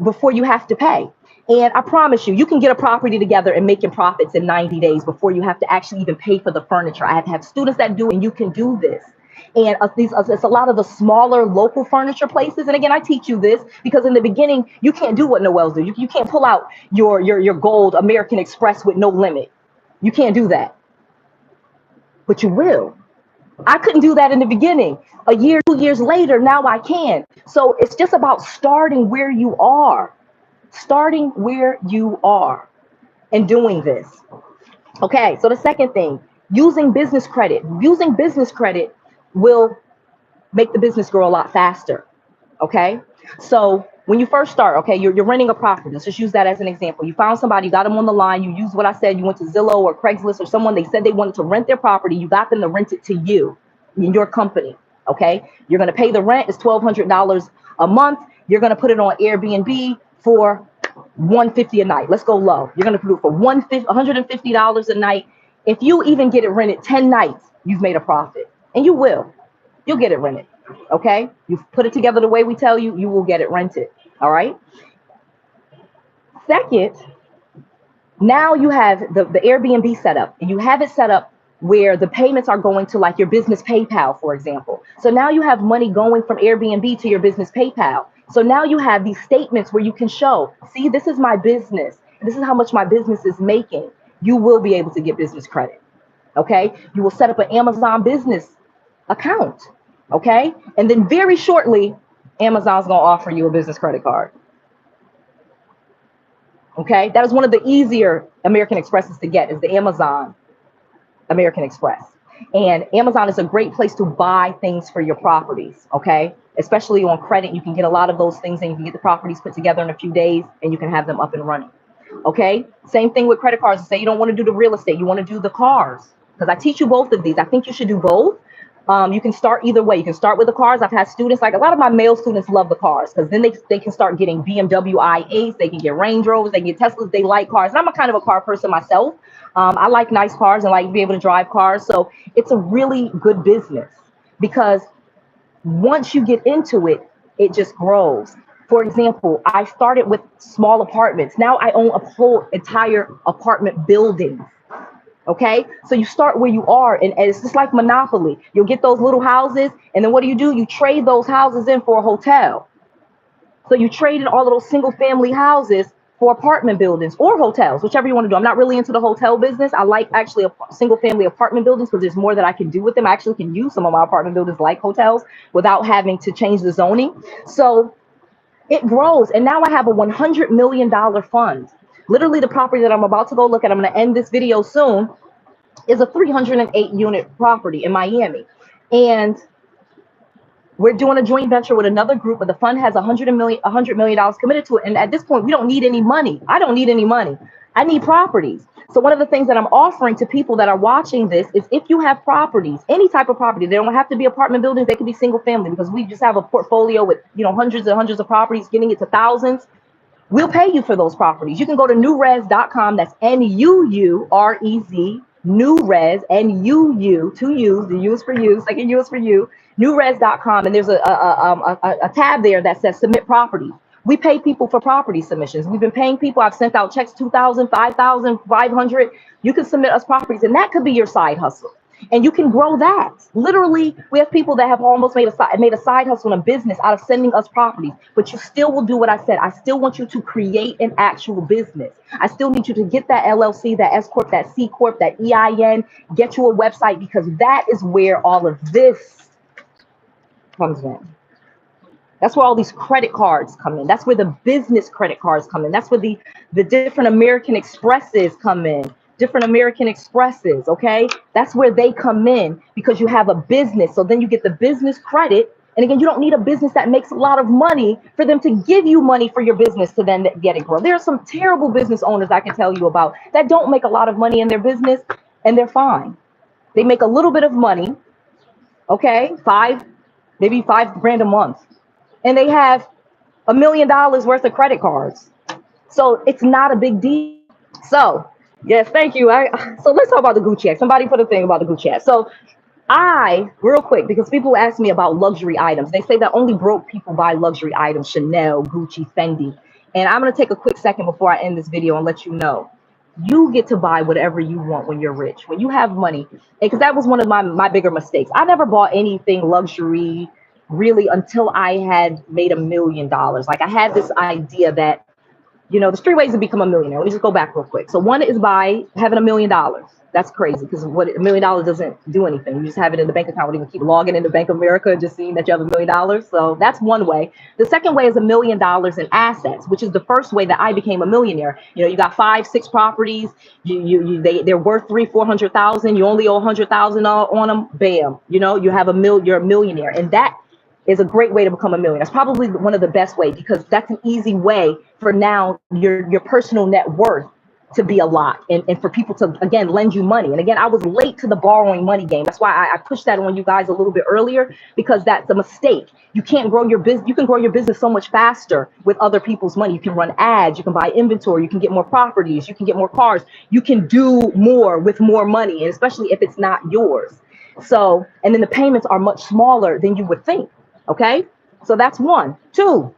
before you have to pay. And I promise you, you can get a property together and making profits in 90 days before you have to actually even pay for the furniture. I have students that do it, and you can do this. And it's a lot of the smaller local furniture places. And again, I teach you this because in the beginning, you can't do what Noelle's do. You can't pull out your gold American Express with no limit. You can't do that. But you will. I couldn't do that in the beginning. A year, 2 years later, now I can. So it's just about starting where you are. Starting where you are and doing this. Okay, so the second thing, using business credit. Using business credit will make the business grow a lot faster. Okay, so when you first start, okay, you're renting a property. Let's just use that as an example. You found somebody, you got them on the line, you used what I said, you went to Zillow or Craigslist or someone, they said they wanted to rent their property, you got them to rent it to you in your company. Okay, you're going to pay the rent, it's $1,200 a month. You're going to put it on Airbnb for $150 a night. Let's go low. You're going to do it for $150 a night. If you even get it rented 10 nights, you've made a profit, and you will. You'll get it rented. Okay, you put it together the way we tell you, you will get it rented. All right. Second, now you have the Airbnb set up, and you have it set up where the payments are going to like your business PayPal, for example. So now you have money going from Airbnb to your business PayPal. So now you have these statements where you can show, see, this is my business. This is how much my business is making. You will be able to get business credit. Okay. You will set up an Amazon business account. Okay. And then very shortly, Amazon's going to offer you a business credit card. Okay. That is one of the easier American Expresses to get, is the Amazon American Express. And Amazon is a great place to buy things for your properties. Okay. Especially on credit, you can get a lot of those things, and you can get the properties put together in a few days, and you can have them up and running. Okay. Same thing with credit cards. Say you don't want to do the real estate, you want to do the cars, because I teach you both of these. I think you should do both. You can start either way. You can start with the cars. I've had students, like a lot of my male students love the cars, because then they can start getting BMW i8s, they can get Range Rovers, they can get Teslas. They like cars. And I'm a kind of a car person myself. I like nice cars and like to be able to drive cars. So it's a really good business, because once you get into it, it just grows. For example, I started with small apartments. Now I own a whole entire apartment building. Okay, so you start where you are, and it's just like Monopoly. You'll get those little houses, and then what do? You trade those houses in for a hotel. So you trade in all of those single family houses for apartment buildings or hotels, whichever you want to do. I'm not really into the hotel business. I like actually single family apartment buildings, because there's more that I can do with them. I actually can use some of my apartment buildings like hotels without having to change the zoning. So it grows, and now I have a $100 million fund. Literally, the property that I'm about to go look at, I'm going to end this video soon, is a 308 unit property in Miami. And we're doing a joint venture with another group, but the fund has $100 million committed to it. And at this point, we don't need any money. I don't need any money. I need properties. So one of the things that I'm offering to people that are watching this is, if you have properties, any type of property, they don't have to be apartment buildings, they can be single family, because we just have a portfolio with, hundreds and hundreds of properties, getting it to thousands. We'll pay you for those properties. You can go to NuuRez.com. That's NuuRez, NuuRez, N-U-U, two U's, the U is for you, second U is for you, NuuRez.com, and there's a tab there that says submit property. We pay people for property submissions. We've been paying people. I've sent out checks, 2,000, 5,000, 500. You can submit us properties, and that could be your side hustle. And you can grow that. Literally, we have people that have almost made a side hustle and a business out of sending us properties. But you still will do what I said. I still want you to create an actual business. I still need you to get that LLC, that S corp, that C corp, that EIN. Get you a website, because that is where all of this comes in. That's where all these credit cards come in. That's where the business credit cards come in. That's where the different American Expresses come in. Different American Expresses, okay? That's where they come in, because you have a business. So then you get the business credit. And again, you don't need a business that makes a lot of money for them to give you money for your business to then get it grow. There are some terrible business owners I can tell you about that don't make a lot of money in their business, and they're fine. They make a little bit of money, okay? Maybe $5,000 a month. And they have $1 million worth of credit cards. So it's not a big deal. So yes, thank you. So let's talk about the Gucci Act. Somebody put a thing about the Gucci Act. So real quick, because people ask me about luxury items. They say that only broke people buy luxury items, Chanel, Gucci, Fendi. And I'm going to take a quick second before I end this video and let you know, you get to buy whatever you want when you're rich, when you have money. Because that was one of my bigger mistakes. I never bought anything luxury really until I had made $1 million. Like, I had this idea that, there's 3 ways to become a millionaire. Let me just go back real quick. So one is by having $1 million. That's crazy, because what $1 million doesn't do anything. You just have it in the bank account. You can keep logging into Bank of America, just seeing that you have $1 million. So that's one way. The second way is $1 million in assets, which is the first way that I became a millionaire. You got 5, 6 properties. They're worth 300,000-400,000. You only owe 100,000 on them. Bam. You have you're a millionaire, and that is a great way to become a millionaire. It's probably one of the best ways, because that's an easy way for now your personal net worth to be a lot, and for people to, again, lend you money. And again, I was late to the borrowing money game. That's why I pushed that on you guys a little bit earlier, because that's a mistake. You can't grow your business. You can grow your business so much faster with other people's money. You can run ads, you can buy inventory, you can get more properties, you can get more cars, you can do more with more money, and especially if it's not yours. So, and then the payments are much smaller than you would think. Okay, so that's 1. 2,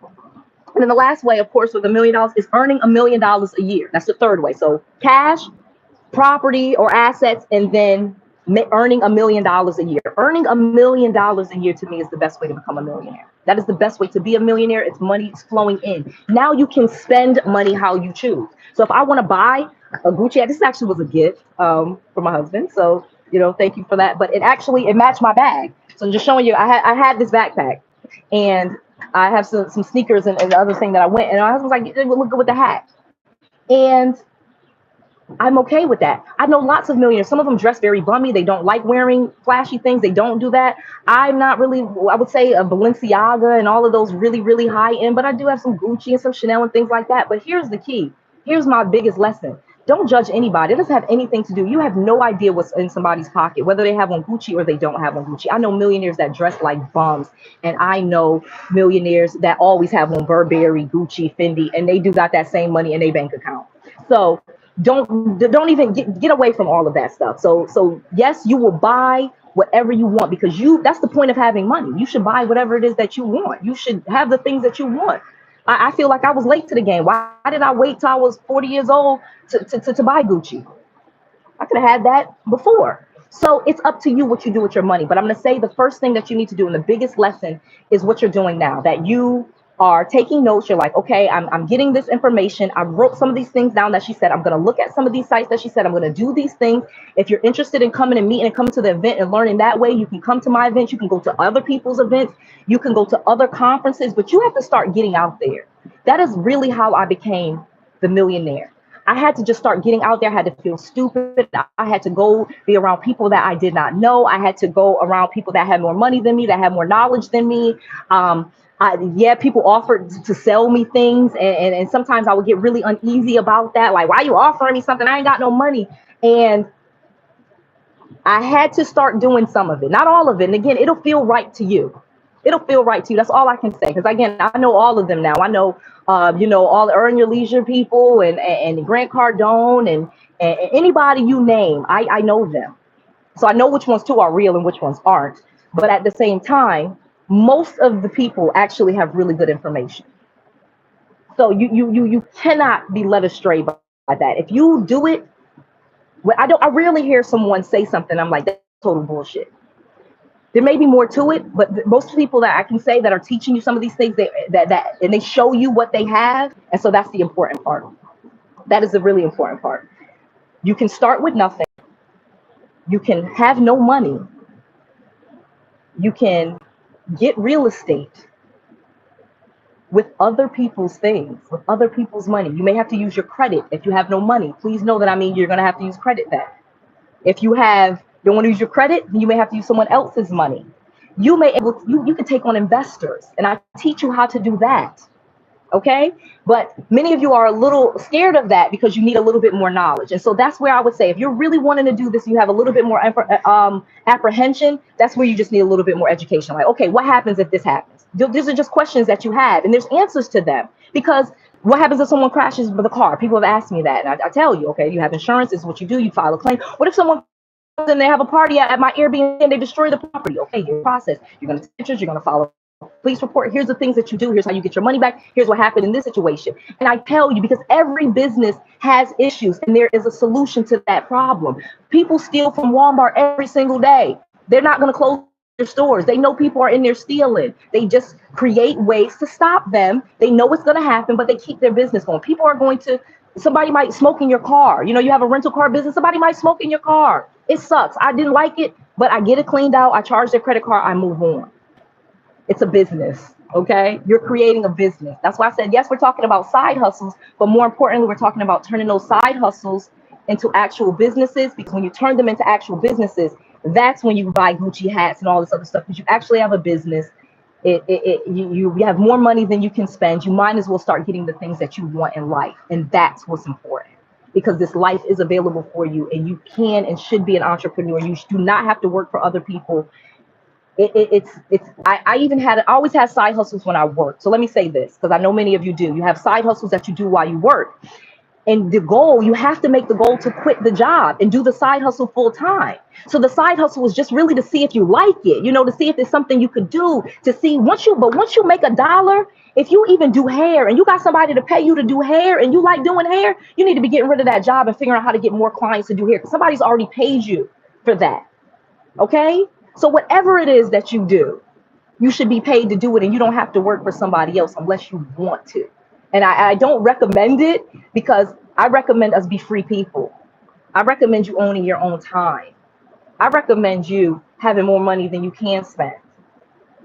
and then the last way, of course, with $1 million is earning $1 million a year. That's the third way. So cash, property or assets, and then earning $1 million a year. Earning $1 million a year, to me, is the best way to become a millionaire. That is the best way to be a millionaire. It's money flowing in. Now you can spend money how you choose. So if I want to buy a Gucci, this actually was a gift for my husband. So, thank you for that. But it matched my bag. So I'm just showing you, I had this backpack, and I have some sneakers and the other thing that I went, and my husband was like, it would look good with the hat. And I'm okay with that. I know lots of millionaires. Some of them dress very bummy. They don't like wearing flashy things. They don't do that. I'm not really, I would say, a Balenciaga and all of those really, really high end, but I do have some Gucci and some Chanel and things like that. But here's the key. Here's my biggest lesson. Don't judge anybody. It doesn't have anything to do. You have no idea what's in somebody's pocket, whether they have on Gucci or they don't have on Gucci. I know millionaires that dress like bums, and I know millionaires that always have on Burberry, Gucci, Fendi, and they do got that same money in their bank account. So don't even get away from all of that stuff. So yes, you will buy whatever you want, because that's the point of having money. You should buy whatever it is that you want. You should have the things that you want. I feel like I was late to the game. Why did I wait till I was 40 years old to buy Gucci? I could have had that before. So it's up to you what you do with your money. But I'm going to say the first thing that you need to do, and the biggest lesson, is what you're doing now, that you are taking notes. You're like, okay, I'm getting this information. I wrote some of these things down that she said. I'm going to look at some of these sites that she said. I'm going to do these things. If you're interested in coming and meeting and coming to the event and learning that way, you can come to my event. You can go to other people's events. You can go to other conferences, but you have to start getting out there. That is really how I became the millionaire. I had to just start getting out there. I had to feel stupid. I had to go be around people that I did not know. I had to go around people that had more money than me, that had more knowledge than me. People offered to sell me things. And sometimes I would get really uneasy about that. Like, why are you offering me something? I ain't got no money. And I had to start doing some of it, not all of it. And again, it'll feel right to you. It'll feel right to you. That's all I can say. Because again, I know all of them now. I know, all the Earn Your Leisure people and Grant Cardone and anybody you name. I know them. So I know which ones too are real and which ones aren't. But at the same time, most of the people actually have really good information. So you cannot be led astray by that. If you do it, I rarely hear someone say something I'm like, that's total bullshit. There may be more to it, but most people that I can say that are teaching you some of these things, that and they show you what they have, and so that's the important part. That is the really important part. You can start with nothing. You can have no money. You can get real estate with other people's things, with other people's money. You may have to use your credit if you have no money. Please know that I mean you're going to have to use credit then. If you don't want to use your credit, then you may have to use someone else's money. You can take on investors, and I teach you how to do that. Okay, but many of you are a little scared of that because you need a little bit more knowledge. And so that's where I would say, if you're really wanting to do this, you have a little bit more apprehension. That's where you just need a little bit more education. Like, okay, what happens if this happens? These are just questions that you have, and there's answers to them. Because what happens if someone crashes with a car? People have asked me that, and I tell you, okay, you have insurance. This is what you do. You file a claim. What if someone and they have a party at my Airbnb and they destroy the property? Okay, your process. You're going to take pictures. You're going to follow police report. Here's the things that you do. Here's how you get your money back. Here's what happened in this situation. And I tell you, because every business has issues and there is a solution to that problem. People steal from Walmart every single day. They're not going to close their stores. They know people are in there stealing. They just create ways to stop them. They know what's going to happen, but they keep their business going. People are going to, somebody might smoke in your car. You have a rental car business. Somebody might smoke in your car. It sucks. I didn't like it, but I get it cleaned out. I charge their credit card. I move on. It's a business, okay? You're creating a business. That's why I said, yes, we're talking about side hustles, but more importantly, we're talking about turning those side hustles into actual businesses, because when you turn them into actual businesses, that's when you buy Gucci hats and all this other stuff, because you actually have a business. You have more money than you can spend. You might as well start getting the things that you want in life, and that's what's important, because this life is available for you, and you can and should be an entrepreneur. You do not have to work for other people. I always had side hustles when I worked. So let me say this, because I know many of you do. You have side hustles that you do while you work. And the goal, you have to make the goal to quit the job and do the side hustle full time. So the side hustle is just really to see if you like it, to see if it's something you could do, to see once you make $1, if you even do hair and you got somebody to pay you to do hair and you like doing hair, you need to be getting rid of that job and figuring out how to get more clients to do hair, because somebody's already paid you for that. Okay? So whatever it is that you do, you should be paid to do it, and you don't have to work for somebody else unless you want to. And I don't recommend it, because I recommend us be free people. I recommend you owning your own time. I recommend you having more money than you can spend.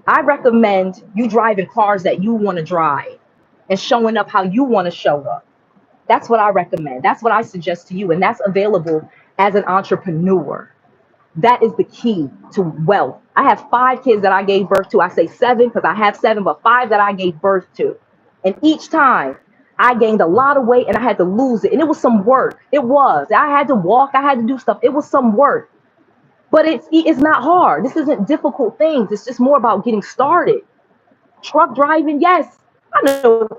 I recommend you driving cars that you want to drive and showing up how you want to show up. That's what I recommend. That's what I suggest to you. And that's available as an entrepreneur. That is the key to wealth. I have 5 kids that I gave birth to. I say 7 because I have 7, but 5 that I gave birth to. And each time I gained a lot of weight and I had to lose it. And it was some work. It was. I had to walk. I had to do stuff. It was some work. But it's not hard. This isn't difficult things. It's just more about getting started. Truck driving, yes. I know.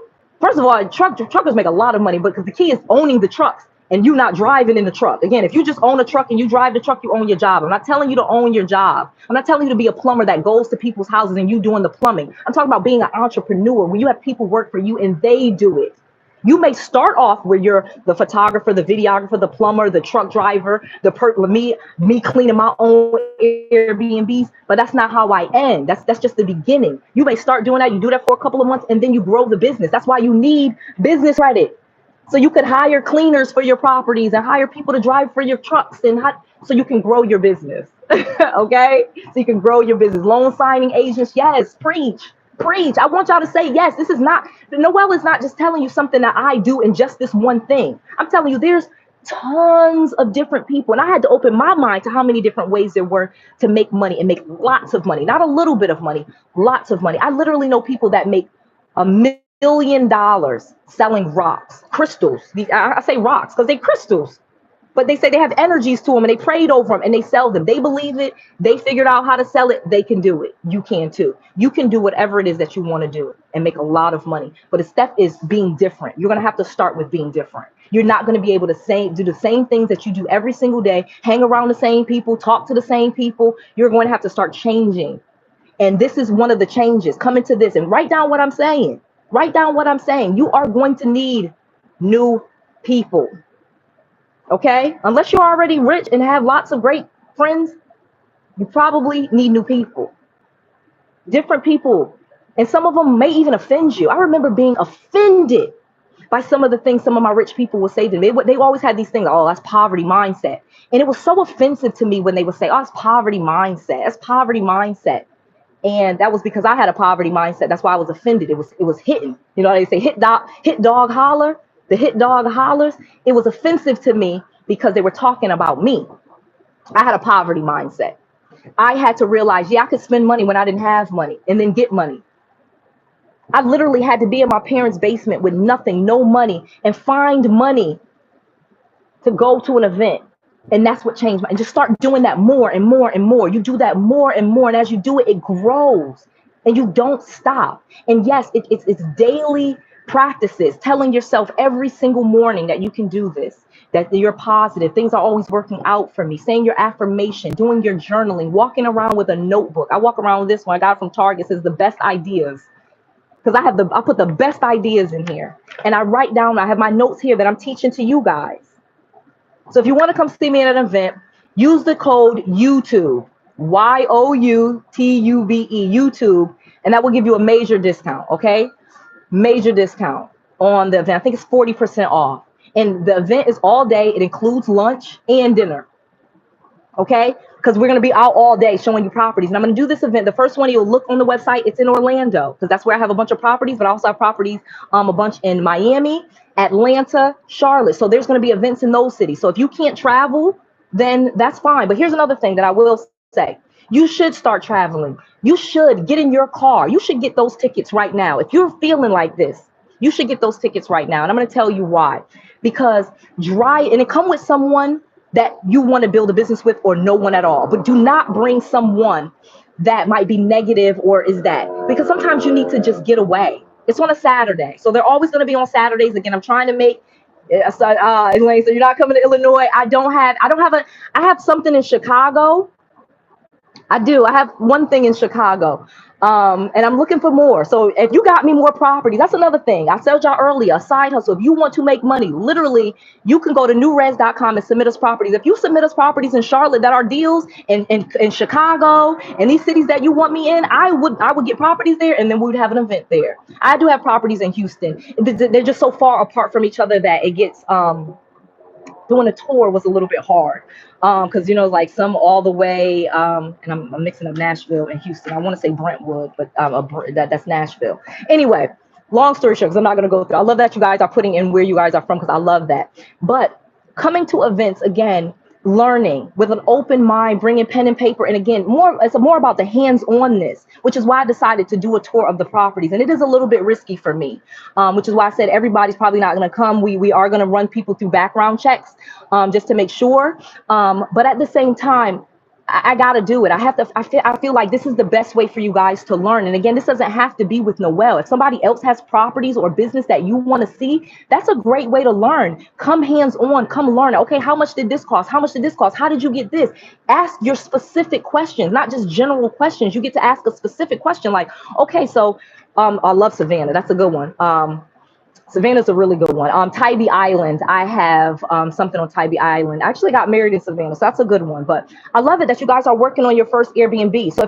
First of all, truckers make a lot of money, but because the key is owning the trucks and you not driving in the truck. Again, if you just own a truck and you drive the truck, you own your job. I'm not telling you to own your job. I'm not telling you to be a plumber that goes to people's houses and you doing the plumbing. I'm talking about being an entrepreneur when you have people work for you and they do it. You may start off where you're the photographer, the videographer, the plumber, the truck driver, me cleaning my own Airbnbs, but that's not how I end. That's just the beginning. You may start doing that. You do that for a couple of months and then you grow the business. That's why you need business credit. So you could hire cleaners for your properties and hire people to drive for your trucks so you can grow your business. Okay? So you can grow your business. Loan signing agents, yes, preach. I want y'all to say, yes, Noelle is not just telling you something that I do in just this one thing. I'm telling you, there's tons of different people. And I had to open my mind to how many different ways there were to make money and make lots of money. Not a little bit of money, lots of money. I literally know people that make $1 million selling rocks, crystals. I say rocks because they're crystals. but they say they have energies to them and they prayed over them and they sell them. They believe it. They figured out how to sell it. They can do it. You can too. You can do whatever it is that you want to do and make a lot of money. But the step is being different. You're going to have to start with being different. You're not going to be able to do the same things that you do every single day, hang around the same people, talk to the same people. You're going to have to start changing. And this is one of the changes. Come into this and write down what I'm saying. Write down what I'm saying. You are going to need new people. Okay? Unless you're already rich and have lots of great friends, you probably need new people. Different people. And some of them may even offend you. I remember being offended by some of the things some of my rich people would say to me. They always had these things, oh, that's poverty mindset. And it was so offensive to me when they would say, oh, it's poverty mindset. That's poverty mindset. And that was because I had a poverty mindset. That's why I was offended. It was hitting. You know, they say hit dog holler. The hit dog hollers. It was offensive to me because they were talking about me. I had a poverty mindset. I had to realize, yeah, I could spend money when I didn't have money and then get money. I literally had to be in my parents' basement with nothing, no money, and find money to go to an event. And that's what changed. And just start doing that more and more and more. You do that more and more. And as you do it, it grows and you don't stop. And yes, it's daily practices, telling yourself every single morning that you can do this, that you're positive. Things are always working out for me. Saying your affirmation, doing your journaling, walking around with a notebook. I walk around with this one I got from Target. It says the best ideas. Because I put the best ideas in here. And I write down, I have my notes here that I'm teaching to you guys. So if you want to come see me at an event, use the code YouTube, YOUTUBE, YouTube, and that will give you a major discount, okay? Major discount on the event. I think it's 40% off. And the event is all day. It includes lunch and dinner, okay? Because we're going to be out all day showing you properties. And I'm going to do this event. The first one, you'll look on the website. It's in Orlando because that's where I have a bunch of properties, but I also have properties, a bunch in Miami, Atlanta, Charlotte. So there's going to be events in those cities. So if you can't travel, then that's fine. But here's another thing that I will say. You should start traveling. You should get in your car. You should get those tickets right now. If you're feeling like this, you should get those tickets right now. And I'm going to tell you why. Because and it come with someone that you want to build a business with or no one at all. But do not bring someone that might be negative or is that. Because sometimes you need to just get away. It's on a Saturday. So they're always going to be on Saturdays. Again, I'm trying to make Elaine, so you're not coming to Illinois. I have something in Chicago. I do. I have one thing in Chicago. And I'm looking for more. So if you got me more property, that's another thing. I told y'all earlier, a side hustle. If you want to make money, literally, you can go to NuuRez.com and submit us properties. If you submit us properties in Charlotte that are deals in Chicago and these cities that you want me in, I would get properties there and then we would have an event there. I do have properties in Houston. They're just so far apart from each other that it gets doing a tour was a little bit hard because like some all the way and I'm mixing up Nashville and Houston. I want to say Brentwood, but that's Nashville. Anyway, long story short, because I'm not going to go through. I love that you guys are putting in where you guys are from because I love that. But coming to events again, learning with an open mind, bringing pen and paper, and again, it's more about the hands-onness, which is why I decided to do a tour of the properties. And it is a little bit risky for me, which is why I said everybody's probably not going to come. We are going to run people through background checks just to make sure. But at the same time, I got to do it. I feel like this is the best way for you guys to learn. And again, this doesn't have to be with Noelle. If somebody else has properties or business that you want to see, that's a great way to learn. Come hands on, come learn. Okay, how much did this cost? How much did this cost? How did you get this? Ask your specific questions, not just general questions. You get to ask a specific question like, okay, so I love Savannah. That's a good one. Savannah's a really good one. Tybee Island. I have something on Tybee Island. I actually got married in Savannah, so that's a good one. But I love it that you guys are working on your first Airbnb. So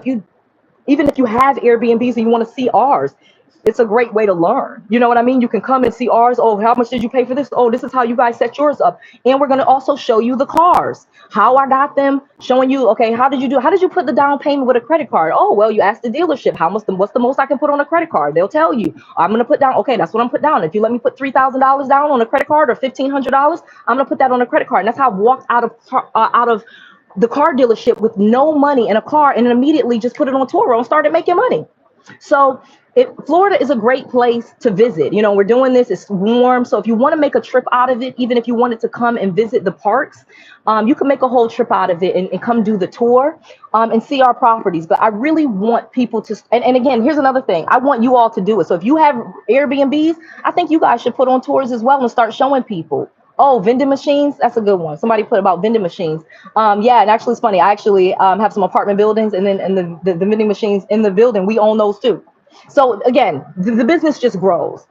even if you have Airbnbs and you want to see ours, it's a great way to learn. You know what I mean? You can come and see ours. Oh, how much did you pay for this? Oh, this is how you guys set yours up. And we're going to also show you the cars, how I got them, showing you, okay, how did you put the down payment with a credit card? Oh, well, you asked the dealership, what's the most I can put on a credit card? They'll tell you. I'm going to put down, okay, that's what I'm put down. If you let me put $3,000 down on a credit card or $1,500, I'm going to put that on a credit card. And that's how I walked out of the car dealership with no money in a car and then immediately just put it on Turo and started making money. So Florida is a great place to visit. You know, we're doing this, it's warm. So if you want to make a trip out of it, even if you wanted to come and visit the parks, you can make a whole trip out of it and come do the tour and see our properties. But I really want people to, and again, here's another thing. I want you all to do it. So if you have Airbnbs, I think you guys should put on tours as well and start showing people. Oh, vending machines. That's a good one. Somebody put about vending machines. Yeah, and actually it's funny. I actually have some apartment buildings and the vending machines in the building. We own those too. So again, the business just grows.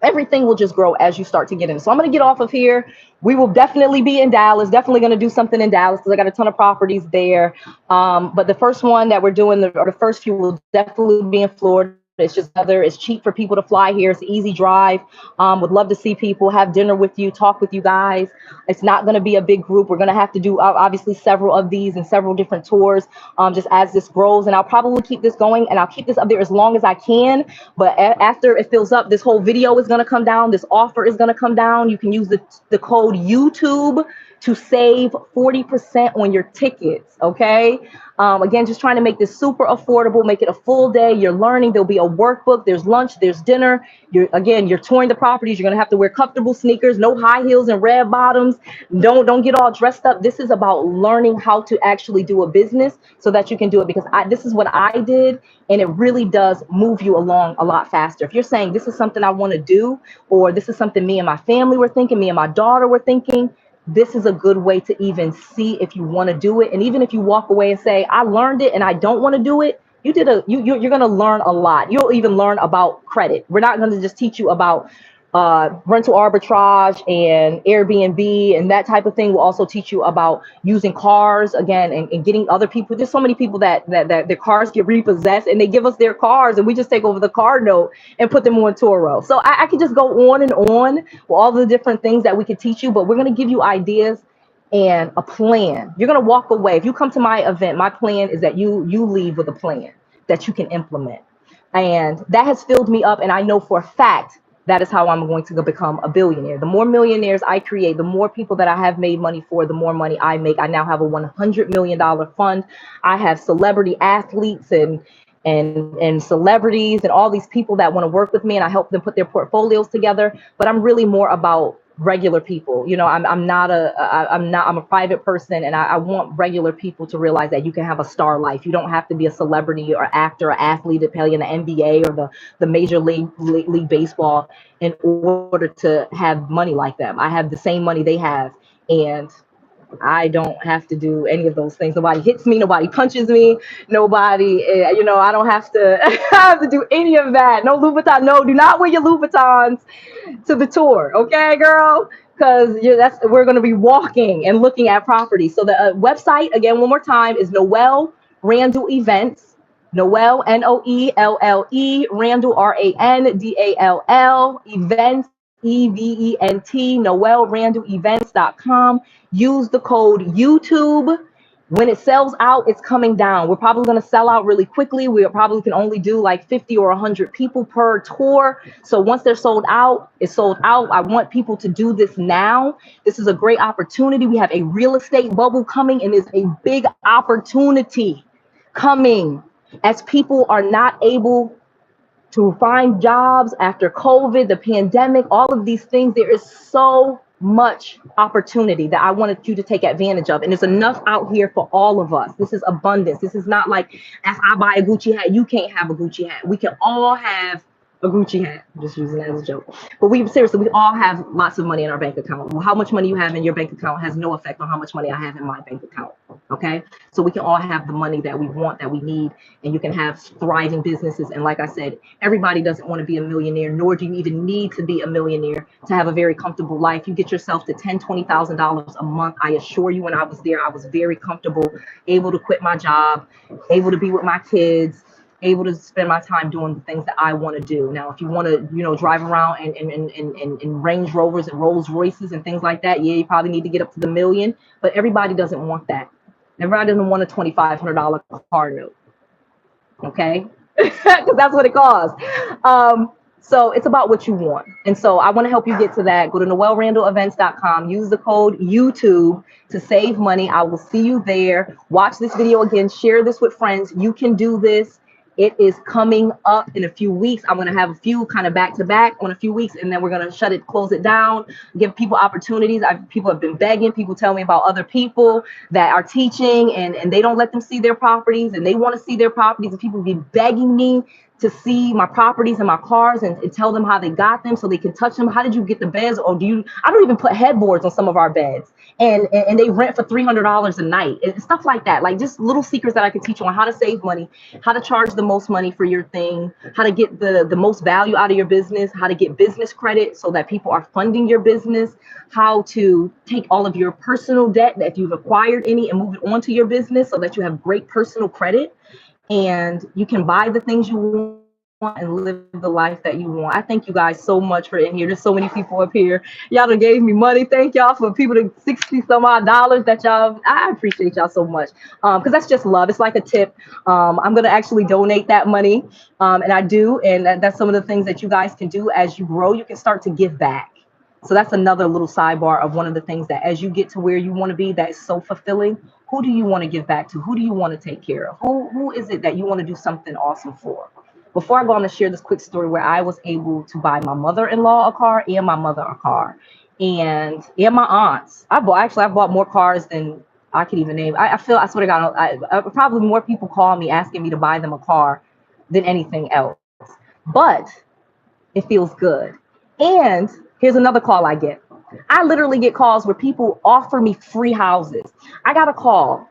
Everything will just grow as you start to get in. So I'm going to get off of here. We will definitely be in Dallas, definitely going to do something in Dallas because I got a ton of properties there. But the first one that we're doing, or the first few, will definitely be in Florida. It's just other. It's cheap for people to fly here. It's an easy drive. Would love to see people, have dinner with you, talk with you guys. It's not going to be a big group. We're going to have to do obviously several of these and several different tours just as this grows. And I'll probably keep this going and I'll keep this up there as long as I can. But after it fills up, this whole video is going to come down. This offer is going to come down. You can use the code YouTube to save 40% on your tickets. Okay. Again, just trying to make this super affordable, make it a full day. You're learning. There'll be a workbook. There's lunch. There's dinner. You're touring the properties. You're going to have to wear comfortable sneakers, no high heels and red bottoms. Don't get all dressed up. This is about learning how to actually do a business so that you can do it, because this is what I did. And it really does move you along a lot faster. If you're saying this is something I want to do, or this is something me and my family were thinking, me and my daughter were thinking, this is a good way to even see if you want to do it. And even if you walk away and say, I learned it and I don't want to do it, you're going to learn a lot. You'll even learn about credit. We're not going to just teach you about rental arbitrage and Airbnb and that type of thing. Will also teach you about using cars again and getting other people. There's so many people that their cars get repossessed and they give us their cars and we just take over the car note and put them on Turo. So I could just go on and on with all the different things that we could teach you, but we're going to give you ideas and a plan. You're going to walk away. If you come to my event, my plan is that you leave with a plan that you can implement. And that has filled me up. And I know for a fact that is how I'm going to become a billionaire. The more millionaires I create, the more people that I have made money for, the more money I make. I now have a $100 million fund. I have celebrity athletes and celebrities and all these people that want to work with me, and I help them put their portfolios together. But I'm really more about regular people. You know, I'm a private person, and I want regular people to realize that you can have a star life. You don't have to be a celebrity or actor or athlete to play in the NBA or the Major League Baseball in order to have money like them. I have the same money they have, and I don't have to do any of those things. Nobody hits me. Nobody punches me. Nobody, I don't have to have to do any of that. No Louboutin. No, do not wear your Louboutins to the tour. Okay, girl? Because we're going to be walking and looking at property. So the website, again, one more time, is Noelle Randall Events. Noelle, Noelle, Randall, Randall, Events, EVENT, NoelleRandallEvents.com. Use the code YouTube. When it sells out, it's coming down. We're probably going to sell out really quickly. We probably can only do like 50 or 100 people per tour. So once they're sold out, it's sold out. I want people to do this now. This is a great opportunity. We have a real estate bubble coming, and it's a big opportunity coming as people are not able to find jobs after COVID, the pandemic, all of these things. There is so much opportunity that I wanted you to take advantage of. And there's enough out here for all of us. This is abundance. This is not like, if I buy a Gucci hat, you can't have a Gucci hat. We can all have a Gucci hat. I'm just using that as a joke. But we all have lots of money in our bank account. Well, how much money you have in your bank account has no effect on how much money I have in my bank account. Okay. So we can all have the money that we want, that we need, and you can have thriving businesses. And like I said, everybody doesn't want to be a millionaire, nor do you even need to be a millionaire to have a very comfortable life. You get yourself to $10,000, $20,000 a month. I assure you, when I was there, I was very comfortable, able to quit my job, able to be with my kids, able to spend my time doing the things that I want to do. Now, if you want to, drive around in Range Rovers and Rolls Royces and things like that, yeah, you probably need to get up to the million, but everybody doesn't want that. Everybody doesn't want a $2,500 car note. Okay. Because that's what it costs. So it's about what you want. And so I want to help you get to that. Go to NoelleRandallEvents.com. Use the code YouTube to save money. I will see you there. Watch this video again. Share this with friends. You can do this. It is coming up in a few weeks. I'm going to have a few kind of back to back on a few weeks, and then we're going to close it down, give people opportunities. People have been begging. People tell me about other people that are teaching, and they don't let them see their properties, and they want to see their properties. And people be begging me to see my properties and my cars and tell them how they got them so they can touch them. How did you get the beds? Or I don't even put headboards on some of our beds. And they rent for $300 a night and stuff like that. Like just little secrets that I can teach you on how to save money, how to charge the most money for your thing, how to get the most value out of your business, how to get business credit so that people are funding your business, how to take all of your personal debt that if you've acquired any and move it onto your business so that you have great personal credit and you can buy the things you want and live the life that you want. I thank you guys so much for in here. There's so many people up here. Y'all done gave me money. Thank y'all for people to 60 some odd dollars that y'all, I appreciate y'all so much. Because that's just love. It's like a tip. I'm going to actually donate that money. And I do. And that's some of the things that you guys can do as you grow. You can start to give back. So that's another little sidebar of one of the things that as you get to where you want to be, that is so fulfilling. Who do you want to give back to? Who do you want to take care of? Who is it that you want to do something awesome for? Before I go on to share this quick story where I was able to buy my mother-in-law a car and my mother a car and my aunts. I bought more cars than I could even name. I swear to God, probably more people call me asking me to buy them a car than anything else. But it feels good. And here's another call I get. I literally get calls where people offer me free houses. I got a call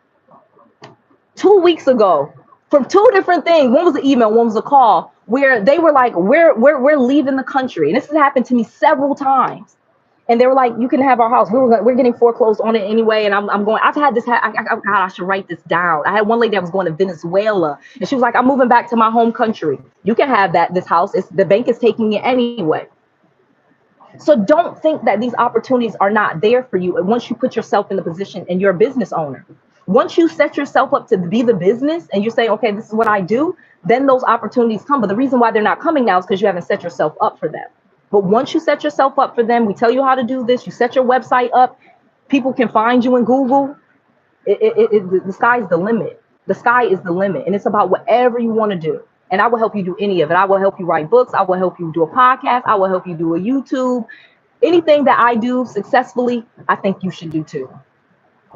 2 weeks ago from two different things. One was an email, one was a call where they were like, we're leaving the country. And this has happened to me several times. And they were like, you can have our house. We're getting foreclosed on it anyway. And I'm going, I've had this, God, I should write this down. I had one lady that was going to Venezuela and she was like, I'm moving back to my home country. You can have this house. The bank is taking it anyway. So don't think that these opportunities are not there for you. And once you put yourself in the position and you're a business owner, once you set yourself up to be the business and you're saying, okay, this is what I do, then those opportunities come. But the reason why they're not coming now is because you haven't set yourself up for them. But once you set yourself up for them, we tell you how to do this. You set your website up. People can find you in Google. The sky is the limit. The sky is the limit. And it's about whatever you want to do. And I will help you do any of it. I will help you write books. I will help you do a podcast. I will help you do a YouTube. Anything that I do successfully, I think you should do too.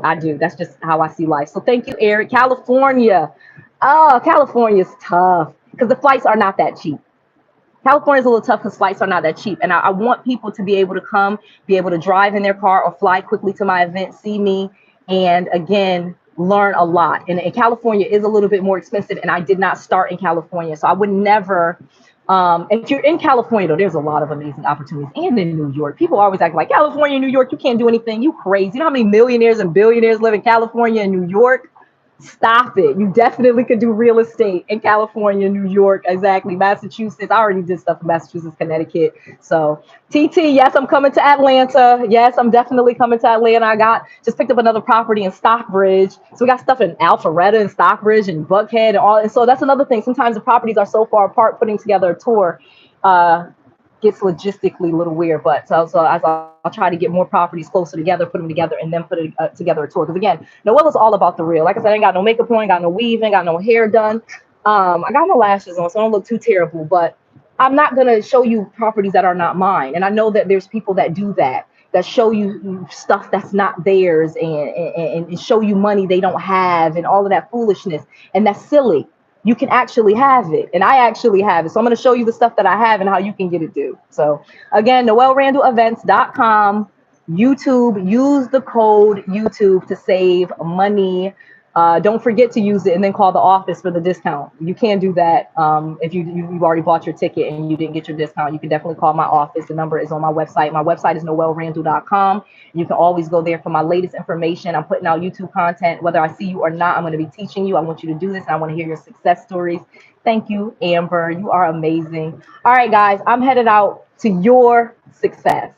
I do. That's just how I see life. So thank you, Eric. California. Oh, California is tough because the flights are not that cheap. California is a little tough because flights are not that cheap. And I want people to be able to come, be able to drive in their car or fly quickly to my event, see me, and again, learn a lot. And California is a little bit more expensive. And I did not start in California. So I would never, if you're in California, though, there's a lot of amazing opportunities. And in New York, people always act like California, New York, you can't do anything. You crazy. You know how many millionaires and billionaires live in California and New York? Stop it. You definitely could do real estate in California, New York, exactly. Massachusetts. I already did stuff in Massachusetts, Connecticut. So TT, yes, I'm coming to Atlanta. Yes, I'm definitely coming to Atlanta. I just picked up another property in Stockbridge. So we got stuff in Alpharetta and Stockbridge and Buckhead and all. And so that's another thing. Sometimes the properties are so far apart, putting together a tour gets logistically a little weird, but so as I'll try to get more properties closer together, put them together, and then put it together a tour. Because again, Noelle is all about the real. Like I said, I ain't got no makeup on, ain't got no weave, ain't got no hair done. I got my lashes on, so I don't look too terrible. But I'm not gonna show you properties that are not mine. And I know that there's people that do that show you stuff that's not theirs and show you money they don't have and all of that foolishness, and that's silly. You can actually have it. And I actually have it. So I'm going to show you the stuff that I have and how you can get it too. So again, NoelleRandallEvents.com, YouTube, use the code YouTube to save money. Don't forget to use it and then call the office for the discount. You can do that if you've already bought your ticket and you didn't get your discount. You can definitely call my office. The number is on my website. My website is NoelleRandall.com. You can always go there for my latest information. I'm putting out YouTube content. Whether I see you or not, I'm going to be teaching you. I want you to do this, and I want to hear your success stories. Thank you, Amber. You are amazing. All right, guys, I'm headed out to your success.